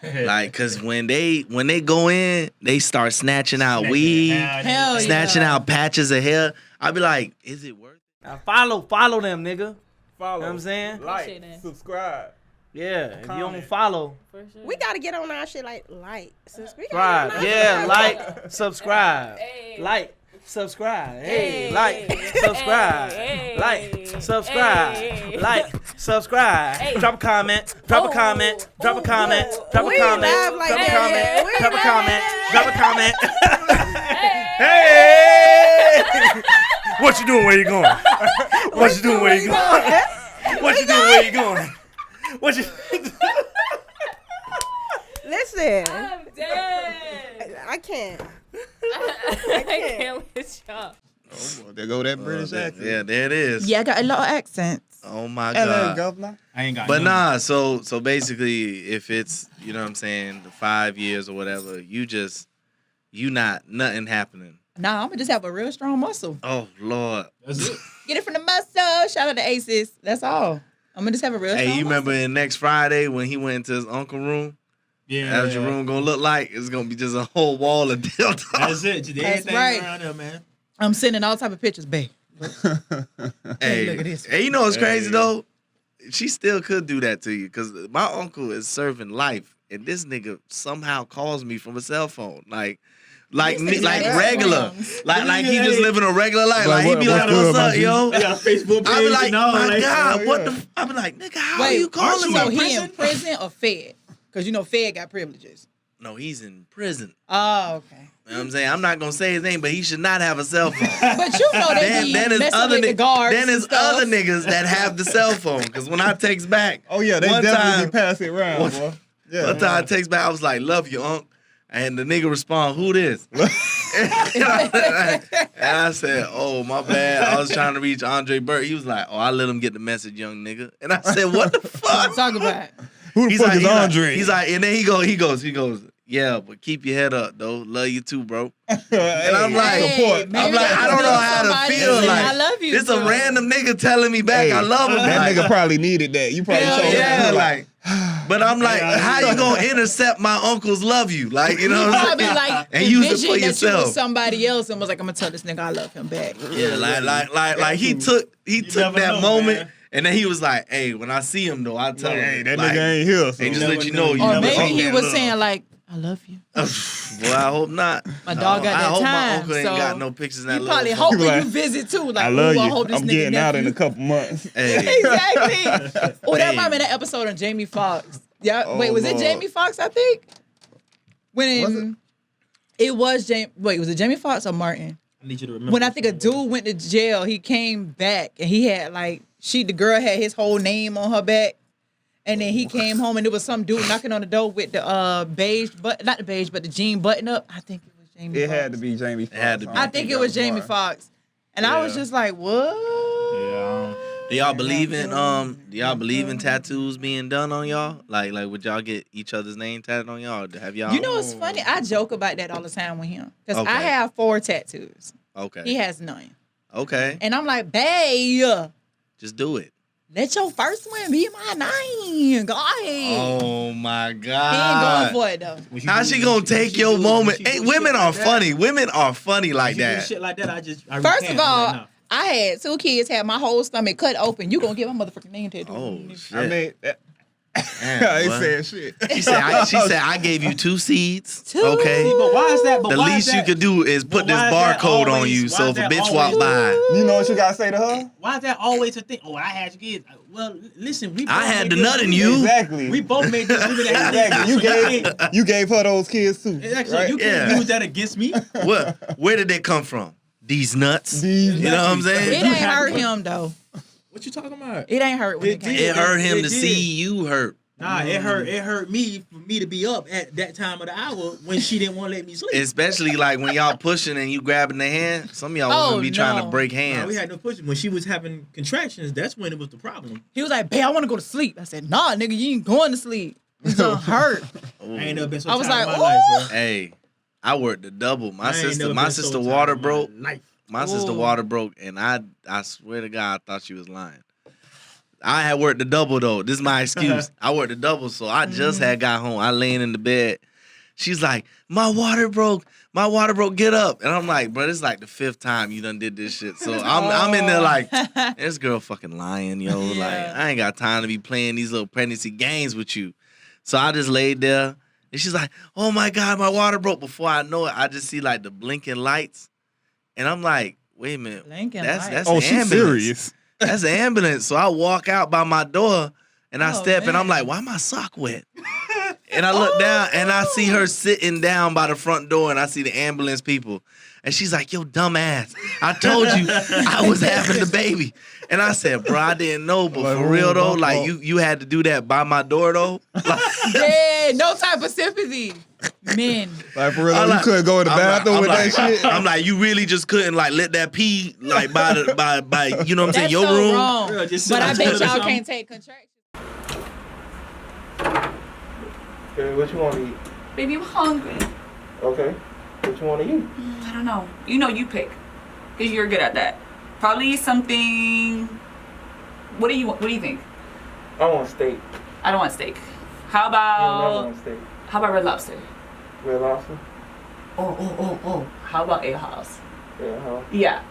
Like, cause when they go in, they start snatching out Snatching weed, Hell yeah. snatching out patches of hair. I be like, is it worth it? Now follow them, nigga. Follow. You know what I'm saying? Like, subscribe. Yeah. If you Comment. don't follow, We gotta get on our shit like subscribe. Yeah, like, subscribe. Like, subscribe. Hey, like, subscribe. Like, subscribe. Like, subscribe. Drop a comment. Drop a comment. Drop a comment. Drop a We comment. live like Drop a that. comment. We Drop a live. comment. Drop a comment. Hey! What you doing? Where you going? What you doing? Where you going? What you doing? Where you going? What you? Listen, I'm dead. I can't. I can't with y'all. Oh, boy, there go that British accent. Yeah, there it is. Yeah, I got a lot of accents. Oh my Hello, God. governor. I ain't got. But none. nah, so basically, if it's, you know what I'm saying, the 5 years or whatever, you not nothing happening. Nah, I'm gonna just have a real strong muscle. Oh Lord. That's it. Get it from the muscle. Shout out to Aces. That's all. I'm gonna just have a real Hey, strong you remember muscle. in next Friday when he went into his uncle's room? Yeah. How's your room gonna look like? It's gonna be just a whole wall of dildos. That's it. Just That's everything right. around there, man. I'm sending all type of pictures, babe. Hey, look at this. hey, you know what's crazy Hey. though? She still could do that to you because my uncle is serving life, and this nigga somehow calls me from a cell phone, like This is like Instagrams. regular, like he just living a regular life. Like, Like he be what's like, good, "What's my up, G?" yo?" They got a Facebook page I be like, and all. "My like, God, oh, what yeah. the?" I be like, "Nigga, how are Wait, you calling so me?" he in prison or Fed? Because you know Fed got privileges. No, he's in prison. Oh, okay. You know what I'm saying? I'm not gonna say his name, but he should not have a cell phone. But you know they Then be there's messing other with the guards then and there's stuff. other niggas that have the cell phone. Because when I text back, Oh yeah, they one definitely time, be passing it around, one- boy. Yeah. one time I text back, I was like, "Love you, Unc," and the nigga respond, "Who this?" and I said, "Oh, my bad. I was trying to reach Andre Burt." He was like, "Oh, I let him get the message, young nigga." And I said, "What the fuck?" Talk about it. Who the fuck is Andre? He's like, and then he goes, "Yeah, but keep your head up, though. Love you too, bro." and I'm like, support. maybe I'm like, they I don't know know how to somebody feel. saying, Like, I love you it's a too. random nigga telling me back, Hey, I love him. that Like, nigga probably needed that. You probably Hell told yeah, him like, but I'm like, Yeah, how you gonna intercept my uncle's love you? Like, you know what I'm Probably saying? like And use it envisioned for that you yourself. was somebody else and was like, I'm gonna tell this nigga I love him back. Yeah, like he took never that know, moment, man. and then he was like, "Hey, when I see him though, I'll tell him." hey, that like, nigga ain't here. So. and just never let you know. know. You Or never maybe fuck he that was love. saying like, I love you. Well, I hope not. My dog got I that hope my time. uncle ain't so got no pictures in that you little probably phone. hoping Like, you visit too. Like, I love ooh, I you. hope this I'm nigga getting out in a nephew. couple months. Hey, Exactly. Oh, that Hey. might be that episode on Jamie Foxx. Yeah. Oh, Wait, was it Lord. Jamie Foxx? I think. When Was it? it was Jamie. Wait, was it Jamie Foxx or Martin? I need you to remember. When I think a dude went to jail, he came back and he had like the girl had his whole name on her back. And then he came home and there was some dude knocking on the door with the beige, but not the beige, but the jean button up. I think it was Jamie. It Foxx. had to be Jamie Foxx. had to be. I think it was Jamie Foxx, and I was Yeah. just like, what? Yeah. do y'all believe in tattoos being done on y'all? Like would y'all get each other's name tatted on y'all? Or have y'all? You know, it's funny. I joke about that all the time with him because Okay. I have 4 tattoos. Okay. He has none, Okay. and I'm like, babe, Just do it. let your first one be my name. Go ahead. Oh my He ain't going God. for it though. How she gonna take your moment? Hey, women are funny. Women are funny like She do that. shit like that. I First recant. of all, I'm like, nah. I had 2 kids, had my whole stomach cut open. You gonna get my motherfucking name tattooed? Oh shit. I mean, Damn, I ain't boy. saying shit. She said I gave you 2 seeds. 2? Okay. See, but why is that? But The why least is you that, could do is put but this why is that barcode on always- you. why So is if a that bitch walk always- by, You know what you gotta say to her? Why is that always a thing? Oh, I had kids. Well, listen, we. I both had made the this nut in movie. you. Exactly. We both made this movie. That Exactly. You gave her those kids too. Exactly. Right? You can't Yeah. use that against me. where did they come from? These nuts. These You know what I'm It saying? ain't hurt him though. What you talking about? It ain't hurt when It it came. did. It hurt him It to did. see you hurt. Nah, it hurt me for me to be up at that time of the hour when she didn't want to let me sleep. Especially like when y'all pushing and you grabbing the hand. Some of y'all Oh, women be trying to no. break Nah, hands. we had no pushing. When she was having contractions, that's when it was the problem. He was like, babe, I want to go to sleep. I said, nah, nigga, you ain't going to sleep. It's gonna hurt. Ooh. I ain't never been so I was tired like, in my life, bro. Hey, I worked the double. My I ain't sister never been so tired water in my broke. life. My sister Ooh. water broke, and I swear to God, I thought she was lying. I had worked the double though. This is my excuse. I worked the double, so I just had got home. I laying in the bed. She's like, my water broke. My water broke. Get up. And I'm like, bro, this is like the 5th time you done did this shit. So I'm in there like, this girl fucking lying, yo. Yeah. Like, I ain't got time to be playing these little pregnancy games with you. So I just laid there, and she's like, oh my God, my water broke. Before I know it, I just see like the blinking lights, and I'm like, wait a minute, Blinking that's lights. Oh, the she's ambulance. serious. That's the ambulance. So I walk out by my door and I Oh, step and I'm man. like, why my sock wet? And I look down and I see her sitting down by the front door and I see the ambulance people. And she's like, yo, dumb ass. I told you I was having the baby. And I said, bro, I didn't know. But Like, for real though, my like fault. you had to do that by my door though. Like, Dead had no type of sympathy. Men. Like for real, I'm you like- couldn't go in the bathroom with that shit. I'm like, you really just couldn't like let that pee like by you know what I'm saying, That's your so room. wrong. Yeah, just sit But I on bet the toilet or y'all something. can't take contractions. Okay, what you want to eat? Baby, I'm hungry. Okay, what you want to eat? I don't know. You know, you pick, cause you're good at that. Probably something. What do you think? I want steak. I don't want steak. How I never about want steak. Red Lobster? Red lobster? Oh. How about Ale House? Yeah, how? Yeah,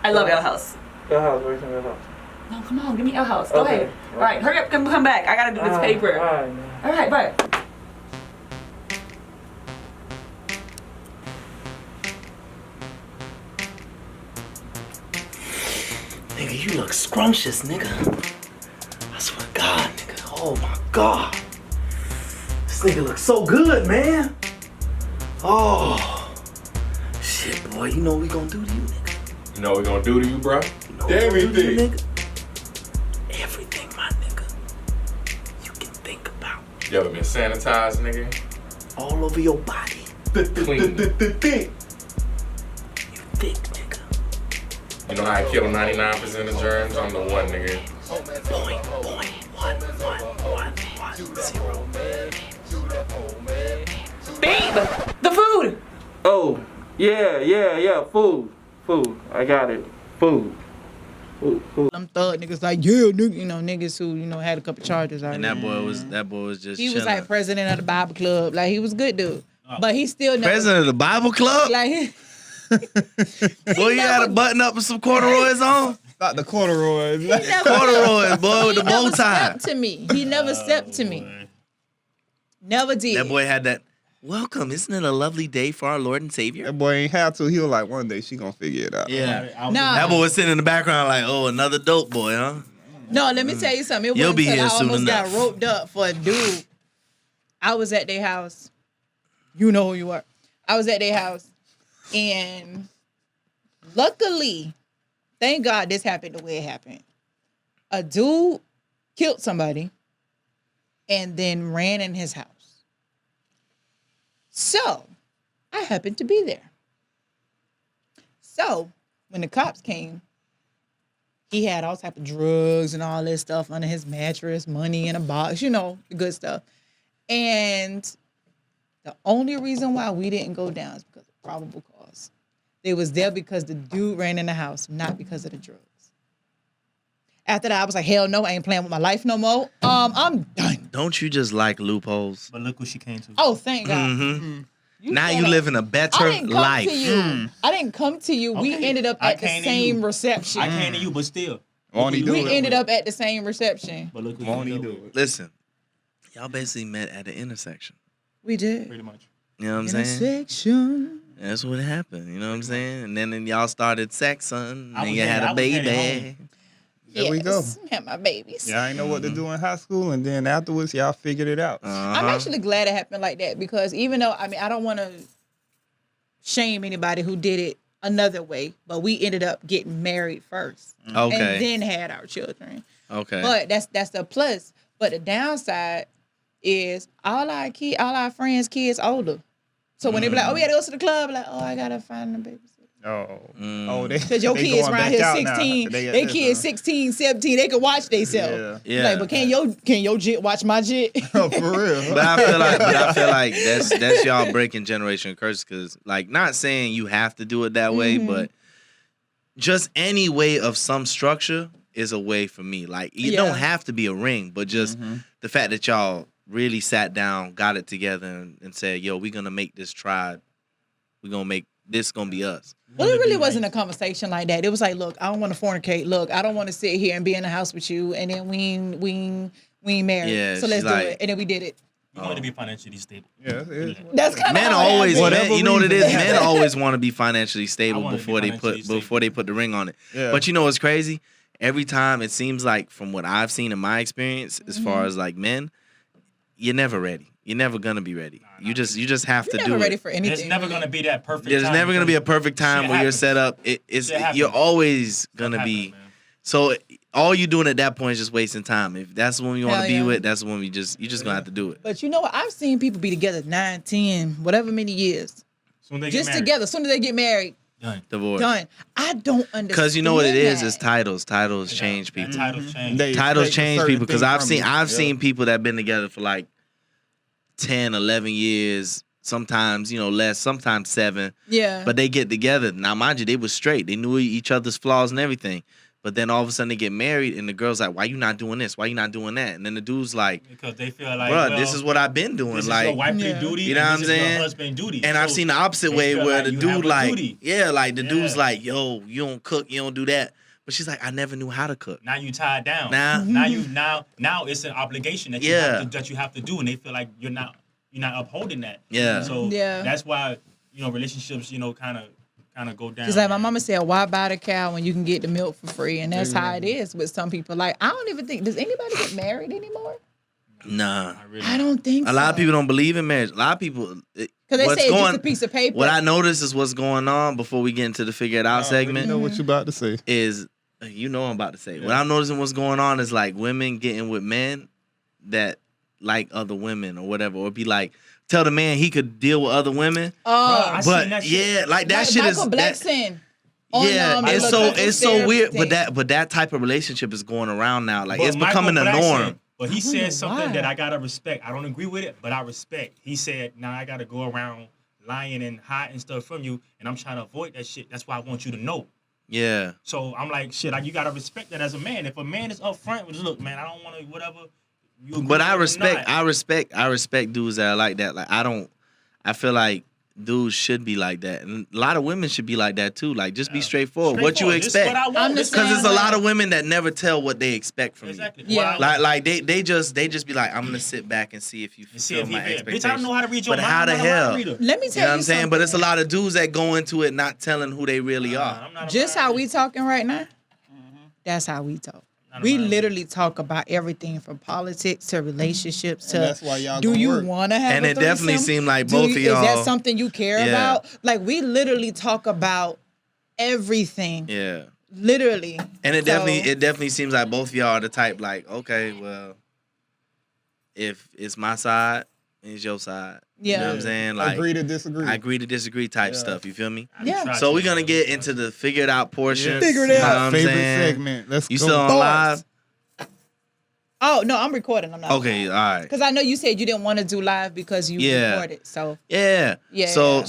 I love Ale House. Red house, where's the red lobster? No, come on, give me Ale House. Go Okay, ahead. All right, hurry up, come back. I gotta do this paper. All right, man. All right, bye. Nigga, you look scrumptious, nigga. I swear to God, nigga. Oh my God. This nigga looks so good, man. Oh. Shit, boy, you know what we gonna do to you, nigga. You know what we gonna do to you, bro? You know what we gonna do to you, Everything. nigga? Everything, my nigga. You can think about. You ever been sanitized, nigga? All over your body. Clean. You thick, nigga. You know how I kill 99% of germs? I'm the one, nigga. Point, 1, 0. Babe, the food. Oh, yeah. Food. I got it. Food. Them thug niggas like, yeah, nigga, you know, niggas who, you know, had a couple charges already. And that boy was just He was chilling. like president of the Bible Club. Like, he was a good dude. But he still never. President of the Bible Club? Like, Boy, you had a button up with some corduroys on? Not the corduroys. Corduroys, boy, with the bow never tie. stepped to me. He never stepped to me. Never did. That boy had that, welcome, isn't it a lovely day for our Lord and Savior? That boy ain't have to. He was like, one day she gonna figure it out. Yeah. Nah. That boy was sitting in the background like, oh, another dope boy, huh? No, let me tell you something. It You'll wasn't be until here I soon almost got enough. roped up for a dude. I was at their house. You know who you are. I was at their house. And luckily, thank God this happened the way it happened. A dude killed somebody and then ran in his house. So, I happened to be there. So, when the cops came, he had all type of drugs and all this stuff under his mattress, money in a box, you know, the good stuff. And the only reason why we didn't go down is because of probable cause. They was there because the dude ran in the house, not because of the drugs. After that, I was like, hell no, I ain't playing with my life no more. I'm done. Don't you just like loopholes? But look what she came to. Oh, thank God. Mm-hmm. You Now you shut up. live in a I better didn't come life. to you. I didn't come to you. We Okay. ended up I at the came to same you. reception. I came to you, but still. Won't he do We it? ended up at the same reception. But look what Won't you he do. do it? Listen, y'all basically met at the intersection. We did. Pretty much. You know what I'm saying? Intersection. That's what happened. You know what I'm saying? And then y'all started sexing. I And was you there. had I a was headed baby. home. There we go. Yes, had my babies. Yeah, I ain't know what to do in high school, and then afterwards, y'all figured it out. I'm actually glad it happened like that because even though, I mean, I don't want to shame anybody who did it another way, but we ended up getting married first Okay. and then had our children. Okay. But that's the plus. But the downside is all our friends' kids older. So when they be like, oh, we gotta go to the club, like, oh, I gotta find the babysitter. Oh, they Because your they kids going around back here out now. 16, They got they this, kids huh? 16, 17, they can watch themselves. Yeah. Yeah. Like, but can your jit watch my jit? Oh, for real. But I feel like that's y'all breaking generation curses because like not saying you have to do it that way, but just any way of some structure is a way for me. Like you Yeah. don't have to be a ring, but just the fact that y'all really sat down, got it together, and said, "Yo, we're gonna make this tribe. We're gonna make this gonna be us." Well, it really wasn't a conversation like that. It was like, look, I don't want to fornicate. Look, I don't want to sit here and be in the house with you, and then we ain't married. Yeah, So let's she's do like- it. And then we did it. You want to be financially stable. Yeah, That's kind of Men always, Whatever men, you know what it is. reason. Men always want to be financially stable I wanna be before they financially stable. put the ring on it. Yeah. But you know what's crazy? Every time it seems like, from what I've seen in my experience, as far as like men, you're never ready. You're never gonna be ready. You just have You're to never do ready it. for anything. There's never going to be that perfect There's time never gonna be a because perfect time shit where you're happens. set up. It's Shit happens. you're always Stuff gonna be. happens, man. So all you doing at that point is just wasting time. If that's the one you want Hell to be yeah. with, that's the one you just gonna have to do it. But you know what? I've seen people be together 9, 10, whatever many years. Soon they get Just married. together. As soon as they get married, Done. Divorce. done. I don't understand. Because you know what it is? that. It's titles. Titles change people. Titles change. They Titles expect a change certain people. Because thing I've from seen you. I've Yeah. seen people that been together for like 10, 11 years. Sometimes less. Sometimes 7. Yeah. But they get together. Now, mind you, they was straight. They knew each other's flaws and everything. But then all of a sudden they get married, and the girl's like, "Why you not doing this? Why you not doing that?" And then the dude's like, Because they feel like, "Bruh, well, this is what I've been doing." this is Like, your wifely Yeah. duty. You know and what I'm this is saying? your husband duty. and I've So seen the opposite they way feel where like the you dude have a like, duty. yeah, like the dude's Yeah. like, "Yo, you don't cook, you don't do that." But she's like, "I never knew how to cook." Now you tied down. Now- Now it's an obligation that Yeah. you have to do, and they feel like you're not upholding that. Yeah. So Yeah. that's why relationships kind of go down. Just like my mama said, why buy the cow when you can get the milk for free? And that's how it is with some people. Like, I don't even think, does anybody get married anymore? Nah. I don't think so. A lot of people don't believe in marriage. A lot of people. Because they say it's just a piece of paper. What I noticed is what's going on before we get into the figure it out segment. You know what you about to say. Is I'm about to say. What I'm noticing what's going on is like women getting with men that like other women or whatever, or be like tell the man he could deal with other women. I seen But that shit. yeah, like that Like shit Michael is Blackson. yeah, the it's couples so therapy weird. thing. But that type of relationship is going around now. Like But it's Michael becoming a Blackson, norm. But he I don't said know something why. that I gotta respect. I don't agree with it, but I respect. He said, "Now I gotta go around lying and hiding stuff from you, and I'm trying to avoid that shit. That's why I want you to know." Yeah. So I'm like, shit, you gotta respect that as a man. If a man is upfront with, look, man, I don't want to whatever. You agree But I with it or respect not. I respect dudes that are like that. Like I feel like dudes should be like that. And a lot of women should be like that too. Like just be straightforward. What you Straightforward. This is expect. what I want. I'm the This is Because same there's a way. lot of women that never tell what they expect from Exactly. Yeah. What I you. Like they just be like, I'm gonna sit back and see if you and see fulfill if he my fair. expectations. Bitch, I don't know how to read your But mind. how the I'm not a mind hell? reader. Let me You know what tell I'm you saying? something. But it's a lot of dudes that go into it not telling who they really are. I'm not a Just mind how reader. we talking right now, Mm-hmm. that's how we talk. Not a We mind literally talk about everything from politics to relationships to And that's why y'all do gonna you work. want to have And a it definitely threesome? seemed like Do both you- of Is y'all- that something you care Yeah. about? Like, we literally talk about everything. Yeah. Literally. And it So- definitely seems like both of y'all are the type like, okay, well, if it's my side, it's your side. You know Yeah. what I'm saying? Like Agree to disagree. I agree to disagree type Yeah. stuff. You feel me? I be Yeah. trying So to- we're gonna get into the figure it out portion. Yes. Figure it You know out. what I'm Favorite saying? segment. Let's You go. still on Bars. live? Oh, no, I'm recording. I'm not. Okay, all right. Because I know you said you didn't want to do live because you Yeah. recorded. So, Yeah. Yeah. So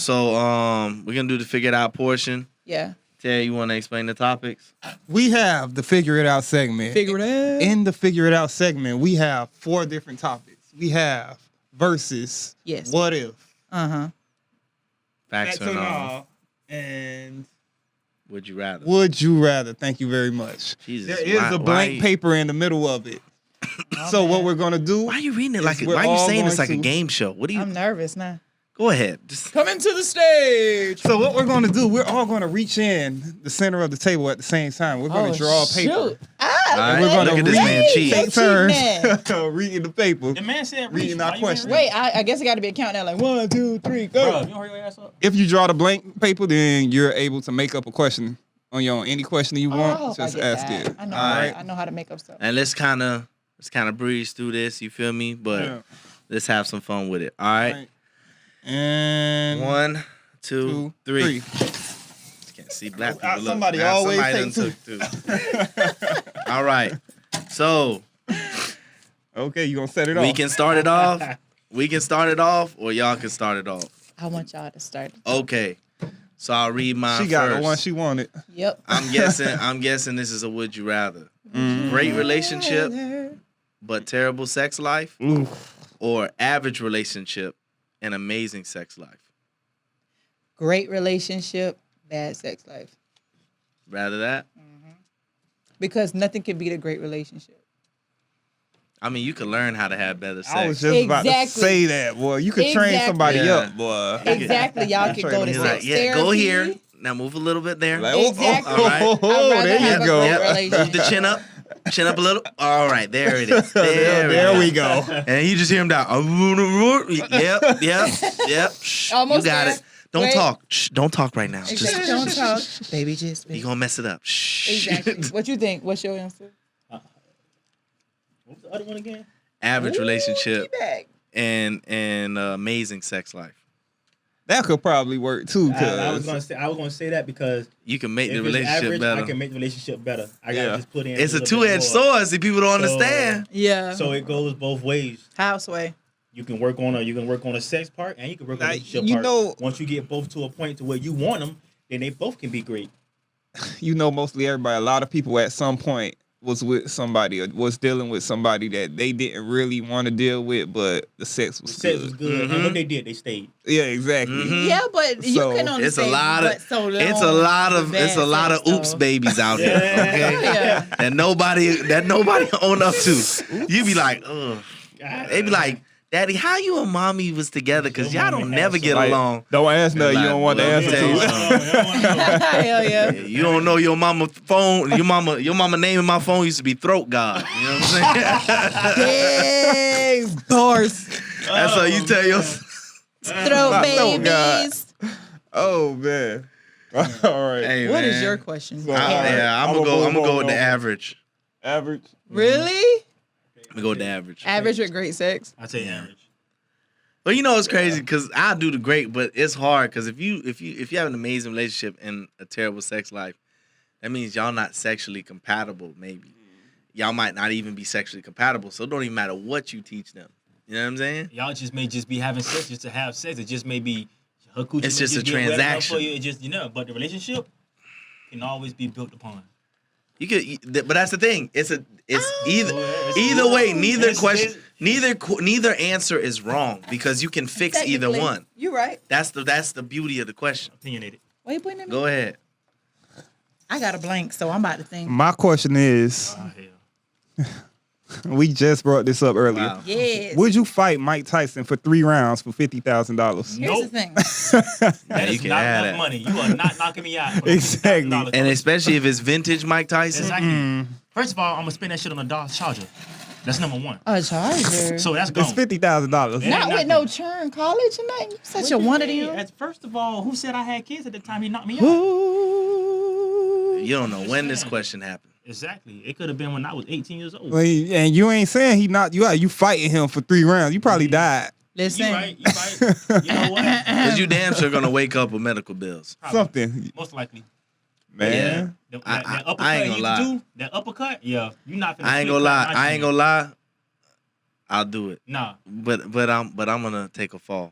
we're gonna do the figure it out portion. yeah. Terry, you wanna explain the topics? We have the figure it out segment. Figure it out. In the figure it out segment, we have 4 different topics. We have versus. Yes. What if? Uh-huh. Facts or no? And Would you rather? would you rather? Thank you very much. Jesus, There is why- a blank why- paper in the middle of it. So what we're gonna do? Why are you reading it like? We're Why are you all saying it's going like a to- game show? What do you? I'm nervous now. Go ahead. Just, Coming to the stage. So what we're gonna do? We're all gonna reach in the center of the table at the same time. We're gonna draw a paper. Shoot. all Ah, right, we're gonna look at this read- man cheat. Take turns cheating. reading the paper. The man said, Reading reach. our Why you questions. ain't Wait, I guess it got to be a countdown like 1, 2, 3, read? go. Bro, you don't hurry your ass up. If you draw the blank paper, then you're able to make up a question on your own. Any question you Oh, I want, hope I just get ask that. it. I know. All right. I know how to make up stuff. And let's kind of breeze through this. You feel me? But Yeah. let's have some fun with it. All right. Right. And 1, 2, 3. 3. Can't see black Ah, people. Look, somebody now always somebody take done took 2. All right. So Okay, you gonna set it off? we can start it off. We can start it off, or y'all can start it off. I want y'all to start. Okay. So I'll read mine She got first. the one she wanted. Yep. I'm guessing this is a would you rather. Great relationship, but terrible sex life, Ooh. or average relationship and amazing sex life. Great relationship, bad sex life. Rather that? Because nothing can beat a great relationship. I mean, you can learn how to have better sex. I was just about to Exactly. say that, boy. You could train Exactly. somebody Yeah. up, boy. Exactly. Y'all can go to He's sex like, yeah, therapy. go here. Now move a little bit there. Like, Exactly. All right. I'd rather there have you a go. great Yep. relationship. Move the chin up. Chin up a little. All right, there it is. There we go. And you just hear him down. Yep. Shh, Almost you got there. it. Don't Wait. talk. Shh, don't talk right now. Exactly. Just, Don't talk, baby. Just you baby. gonna mess it up. Shh. Exactly. What you think? What's your answer? What was the other one again? Average relationship Back. and amazing sex life. That could probably work too. I was Cause gonna say that because You can make if the it's relationship average, better. I can make the relationship better. I gotta Yeah. just put in. It's a little bit two-edged more. sword. See, people don't understand. Yeah. So it goes both ways. Houseway. You can work on a sex part, and you can work on a Like, relationship you part. know- Once you get both to a point to where you want them, then they both can be great. mostly everybody, a lot of people at some point was with somebody or was dealing with somebody that they didn't really want to deal with, but the sex was The sex good. was good, and what they did, they stayed. Yeah, exactly. Yeah, but you So, can only It's a say lot of but so long it's a lot of with it's a bad lot of sex, oops though. babies out here. Yeah. Okay, Yeah. that nobody own up to. You be like, ugh. They be like, Daddy, how you and mommy was together? Because Your y'all mommy don't had never some- get Like, along. don't ask nothing you Like, don't want the well, answer let me to. tell you something. Hell yeah. You don't know your mama phone. Your mama name in my phone used to be Throat God. You know what I'm saying? Dang, bars. That's how you tell your. Throw Oh, God. babies. Oh man. All right. Hey, What man. is your question? So, Yeah, I'm I'ma gonna move go on with the over. average. Average. Really? I'm gonna go with the average. Average with great sex. I say average. But you know it's crazy because I do the great, but it's hard because if you have an amazing relationship and a terrible sex life, that means y'all not sexually compatible. Maybe y'all might not even be sexually compatible. So it don't even matter what you teach them. You know what I'm saying? Y'all just may just be having sex just to have sex. It just may be her coochie. It's may just a get wet enough transaction. For you. It just but the relationship can always be built upon. You could, but that's the thing. It's either Oh, either way. Neither it's- question, neither answer is wrong because you can fix either Technically, one. You right. That's the beauty of the question. Opinionated. What you putting in me? Go ahead. I got a blank, so I'm about to think. My question is, Oh hell. we just brought this up earlier. Wow. Yes. Would you fight Mike Tyson for 3 rounds for $50,000? Here's Nope. the thing. That you is can not have enough that. money. You are not knocking me out. for Exactly. $50,000. And especially if it's vintage Mike Tyson. Exactly. First of all, I'm gonna spend that shit on a Dodge Charger. That's number one. A charger. So that's It's gone. $50,000. Yeah. Not ain't with no nothing. churn college and nothing. You such What a you one of mean? them. First of all, who said I had kids at the time he knocked me out? Ooh. You don't know when this question happened. Exactly. It could have been when I was 18 years old. Well, and you ain't saying he knocked you out. You fighting him for 3 rounds. You probably died. Listen. You right. You right. You know what? Because you damn sure gonna wake up with medical bills. Probably. Something. Most likely. Man. That I uppercut ain't he gonna used lie. to do, that uppercut, yeah, you not finna I ain't split gonna lie. cut my I ain't chin. gonna lie. I'll do it. Nah. But I'm gonna take a fall.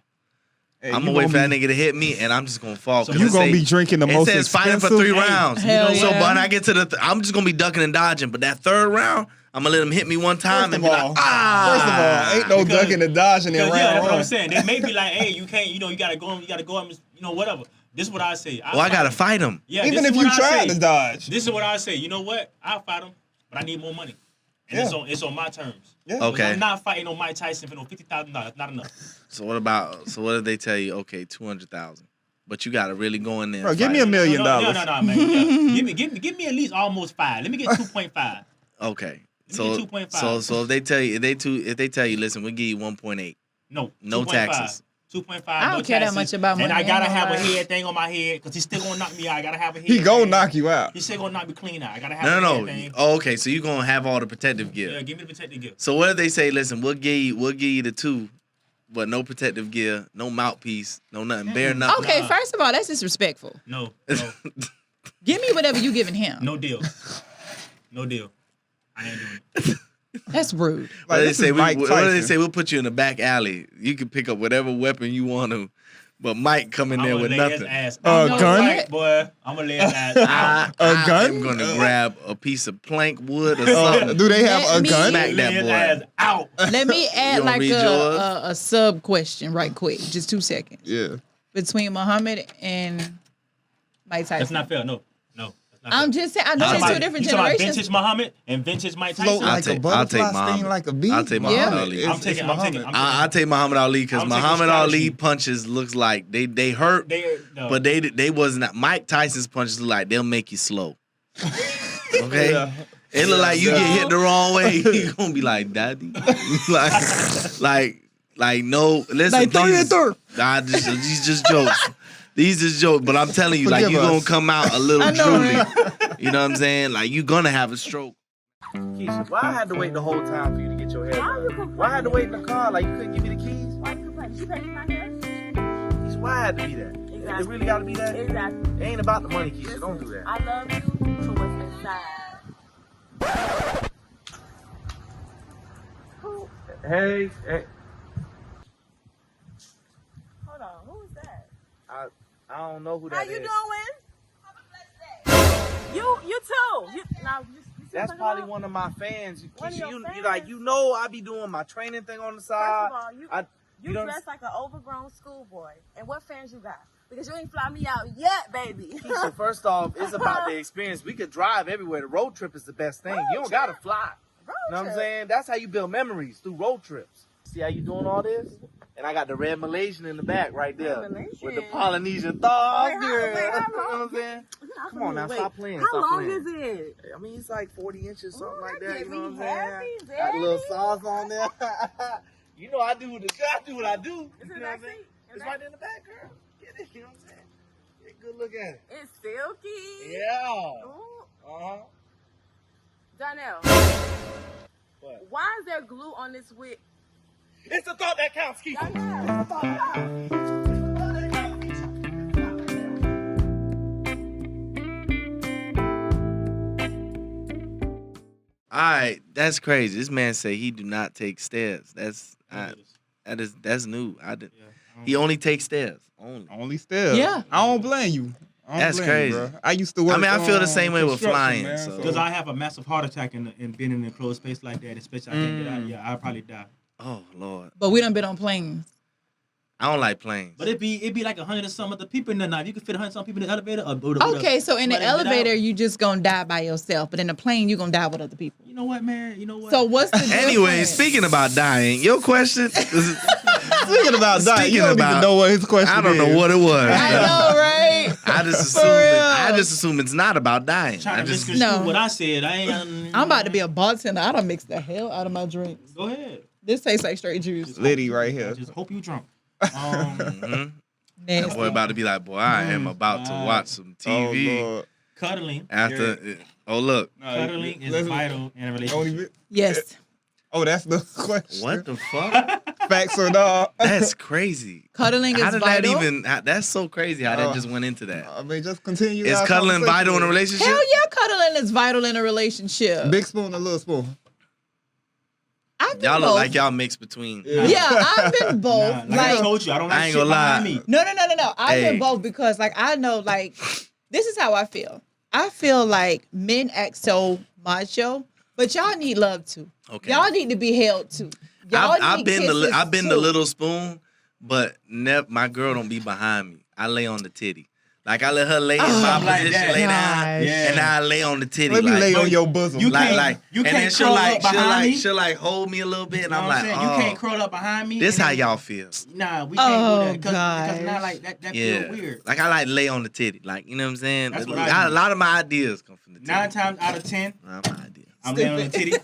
Hey, I'm you gonna wait for that be- nigga to hit me, and I'm just gonna fall. So 'cause You it gonna say- be drinking the It most says fighting for expensive. 3 rounds. Hell So yeah. when I get to I'm just gonna be ducking and dodging. But that 3rd round, I'm gonna let him hit me one time and be like, First of all, ain't no Because- ducking and dodging in Because, yeah, round that's what I'm one. saying. They may be like, hey, you can't, you gotta go and, whatever. This is what I say. Well, I gotta fight him. Yeah, Even this if is you what I tried say. to dodge. This is what I say. You know what? I'll fight him, but I need more money. And Yeah. it's on my terms. Yeah. Okay. I'm not fighting on Mike Tyson for no $50,000. Not enough. So what if they tell you, okay, 200,000, but you gotta really go in there. Bro, and give me fight. $1 million. No, man. Yeah. give me at least almost 5. Let me get 2.5. Okay. Give me So 2.5. so if they tell you if they tell you, listen, we'll give you 1.8. No. No 2.5. taxes. 2.5. I don't no care that taxes. much about And money, I gotta ain't have a gonna lie. head thing on my head because he's still gonna knock me out. I gotta have a head. He gonna thing. knock you out. He's still gonna knock me clean out. I gotta have a No. head thing. Oh, okay. So you gonna have all the protective gear. Yeah, give me the protective gift. So what if they say, listen, we'll give you the 2, but no protective gear, no mouthpiece, no nothing, bare nothing. Okay, Nah. first of all, that's disrespectful. No. Give me whatever you giving him. No deal. No deal. I ain't doing it. That's rude. What Like, do they this say? is Mike What do they Tyson. say? We'll put you in the back alley. You can pick up whatever weapon you want to, but Mike come in I'm there gonna with lay nothing. his ass A out. gun? Right, boy. I'm gonna lay his ass out. I gun? am gonna grab a piece of plank wood or Oh, something. do they have Let a me- gun? Smack Lay that his boy. ass out. Let me add wanna like read yours? a sub question right quick. Just 2 seconds. Yeah. Between Muhammad and Mike Tyson. That's not fair. No. That's not I'm fair. just saying, I know You there's 2 different talking about generations. vintage Muhammad and vintage Mike Float Tyson. like a butterfly, sting like a bee. I'll take Muhammad Ali. Yeah. I'm taking I'll take Muhammad Ali because I'm taking Muhammad Ali strategy. punches looks like they hurt, no. but they wasn't. Mike Tyson's punches look like they'll make you slow. Okay. Yeah. It look like you get hit the wrong way, you gonna be like, Daddy, like no. Listen, Like, throw your please. door. Nah, these just jokes. These is jokes, but I'm telling you, like, Forgive you gonna us. come out a little I know, drooly. You know what I'm saying? Like, you gonna have a stroke. Keisha, why I had to wait the whole time for you to get your hair Why done? you complaining? Why I had to wait in the car? Like, you couldn't give me the keys? Why you complaining? You pay for my hair? Keisha, why I had to be that? Exactly. It really gotta be that? Exactly. It ain't about the money, Keisha. Don't do that. I love you for what's inside. Who? Hey. Hold on. Who is that? I don't know who that How is. you doing? Have a blessed day. You too. You That's talking probably about? one of my fans. One of Keisha, your you like, fans? you know I be doing my training thing on the side. First of all, you don't- dress like an overgrown schoolboy. And what fans you got? Because you ain't fly me out yet, baby. Keisha, first off, it's about the experience. We could drive everywhere. The road trip is the best thing. You don't gotta fly. You know what I'm saying? That's how you build memories, through road trips. See how you doing all this? And I got the red Malaysian in the back right there. Red Malaysian? With the Polynesian thoughts, Wait, girl. how You know long? what I'm saying? Come on now, stop playing. How Stop long playing. is it? I mean, it's like 40 inches, something like that. get You know what I'm me saying? happy, Got a little daddy. sauce on there. You know I do what I do. Is You it know in what I'm that saying? seat? It's right in the back, girl. Get it. You know what I'm saying? Get a good look at it. It's silky. Yeah. Ooh. Uh-huh. Darnell, What? why is there glue on this wig? It's the thought that counts, Keisha. Darnell. All right, that's crazy. This man say he do not take stairs. That's new. He only takes stairs. Only still. Yeah. I don't blame you. That's crazy. Bro. I used to work. I mean, I feel the on same way with construction, flying, man, so- Because I have a massive heart attack in being in a closed space like that, especially I can't get out. Yeah, I'll probably die. Oh Lord, But we done been on planes. I don't like planes. But it'd be like 100 and some other people in there now. If you could fit 100 some people in the elevator. Okay, so in the somebody get out. elevator, you just gonna die by yourself. But in the plane, you gonna die with other people. You know what, man? You know what? So what's the Anyway, difference? speaking about dying, your question. Speaking about that, Speaking you don't about- even know what his question is. I don't know what it was. I know, right? I just For assume. real. I just assume it's not about dying. trying I to just. misconstrue No. what I said. I ain't. I'm about to be a bartender. I done mixed the hell out of my drinks. Go ahead. This tastes like straight juice. Liddy right here. I just hope you drunk. Mhm. Nasty. Boy, about to be like, boy, I am about to watch some TV Oh, Lord. Cuddling. after. Oh look, Cuddling is Listen, vital in a don't relationship. even- Yes. Oh, that's the question. what the fuck? Facts or not? That's crazy. Cuddling How is did vital. that even? That's so crazy how that Oh. just went into that. I mean, just continue. Is our cuddling conversation. vital in a relationship? Hell yeah, cuddling is vital in a relationship. Big spoon or little spoon? I've been Y'all look both. like y'all mixed between. Yeah, I've been both. Nah, like I like, told you, I don't like I ain't shit gonna lie. behind me. no. I've Hey. been both because, like, I know, like, this is how I feel. I feel like men act so macho, but y'all need love too. Okay. Y'all need to be held too. Y'all I've need been kisses I've been too. the little spoon, but my girl don't be behind me. I lay on the titty. Like I let her lay in my like position, that. lay down, Gosh. Yeah. and I lay on the titty. Let me like, lay on your bosom. You like, can't- like, you and can't then she'll curl like, up behind me. she'll like hold me a little bit, and You know I'm what like, saying? oh, You can't curl up behind me. this and how then- y'all feel. Nah, we can't Oh, do that because gosh. not like that Yeah, feel weird. like I like lay on the titty, like you know what I'm saying. That's what I do. A lot of my ideas come from the titty. 9 times out of 10, Nah, my ideas. I'm laying on the titty. I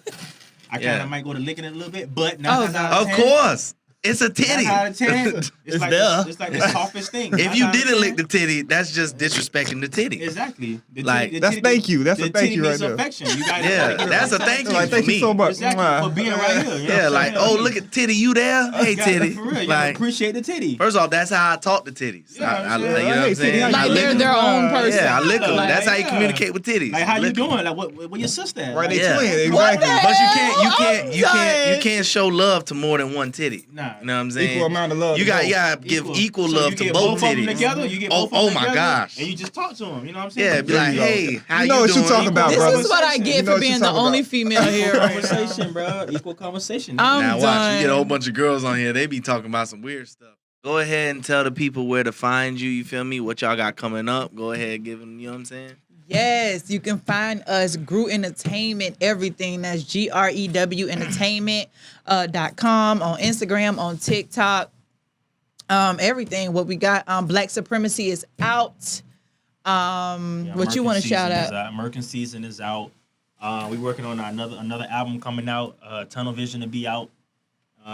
kind Yeah. of might go to licking it a little bit, but 9 Oh, times out Of of 10, course, it's a 9 titty. out of 10, It's it's like there. it's like the softest thing. If 9 you out of didn't 10, lick the titty, that's just disrespecting the titty. exactly. The Like- titty, the That's titty- thank you. That's the a thank titty you right means there. affection. You gotta Yeah, gotta give it that's a right thank time. you Like, thank for you me. so much. Exactly, Mwah. for being right here. You know Yeah, what I'm like, saying? oh, look at titty, you there? Hey, You gotta- titty. For real, you gotta Like, appreciate the titty. first off, that's how I talk to titties. Yeah, I, yeah. you know what Hey, I'm titty, saying? how you I Like lick they're 'em. their own person. Yeah, I lick them. Like, That's how you yeah. communicate with titties. Like how you Lick 'em. doing? Like where your sister at? Right, Like, they Yeah. twin. What Exactly. the But you I'm can't show love to more than one titty. Nah. You know what I'm saying? Equal amount of love. You to got both. yeah, give equal So love you to get both both of them titties. together. You get Oh, both of them oh my together, gosh. and you just talk to them. You know what I'm saying? Yeah, be There like, you go. hey, how You know what you doing? talking about, This brother. is what I You get know for what being you the talking only about. female here. Equal right now. conversation, bro. Equal conversation. I'm Now watch, done. you get a whole bunch of girls on here. They be talking about some weird stuff. Go ahead and tell the people where to find you. You feel me? What y'all got coming up? Go ahead, and give them. You know what I'm saying? Yes, you can find us Gru Entertainment, everything. That's G.R.E.W. Entertainment.com on Instagram, on TikTok, everything. What we got, Black Supremacy is out. What you want to shout out? American Season is out. We working on another album coming out. Tunnel Vision to be out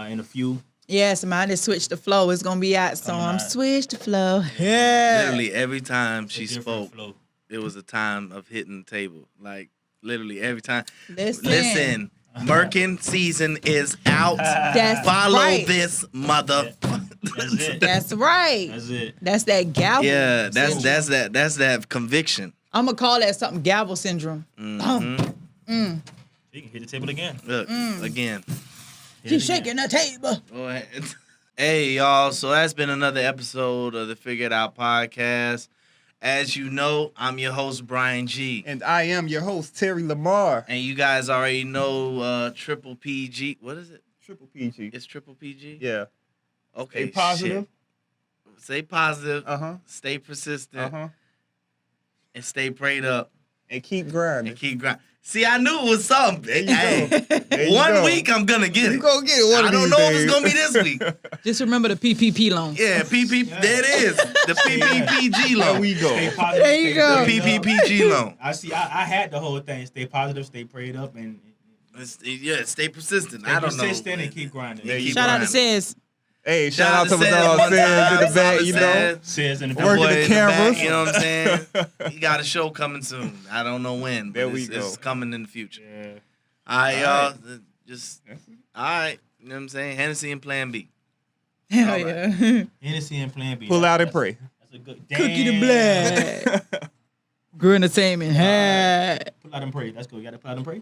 in a few. Yes, mine is Switch the Flow. It's gonna be out soon. I'm Switch the Flow. Yeah. Literally every time she spoke, Flow. it was a time of hitting the table. Like literally every time. Listen. Merkin season is out. That's Follow right. this mother. That's it. That's right. That's it. That's that gavel. Yeah, that's that conviction. I'm gonna call that something gavel syndrome. Mm-hmm. You can hit the table again. Look, again. She's shaking the table. Go ahead. Hey, y'all. So that's been another episode of the Figure It Out podcast. As you know, I'm your host, Brian G. And I am your host, Terry Lamar. And you guys already know Triple PG. What is it? Triple PG. It's Triple PG? Yeah. Okay. Stay positive. Shit. Stay positive. Uh-huh. Stay persistent. Uh-huh. And stay prayed up. And keep grinding. See, I knew it was something. There you go. There you One go. week I'm gonna get it. You gonna get it one I of don't these know if days. it's gonna be this week. Just remember the PPP loan. Yeah, there it is. The PPPG loan. There we go. Stay positive. There you stay go. The prayed up. PPPG loan. I see. I had the whole thing. Stay positive. Stay prayed up, and Stay persistent. stay I don't know. persistent and keep grinding. Yeah, keep Shout out to grinding. Sis. Hey, shout out to Sid all one Sims time. in the back, you Shout out know. to Sid. Says in the My Working boy the in back, cameras. you know what I'm saying? He got a show coming soon. I don't know when, but There we it's go. coming in the future. Yeah. All right, y'all. All Just, all right. You know what I'm saying? Hennessy and Plan B. Hell All yeah. Hennessy and Plan B. Pull out and That's- pray. That's a good. Cookie the Damn. black. Good entertainment. Hey. Pull out and pray. That's good. You got to pull out and pray.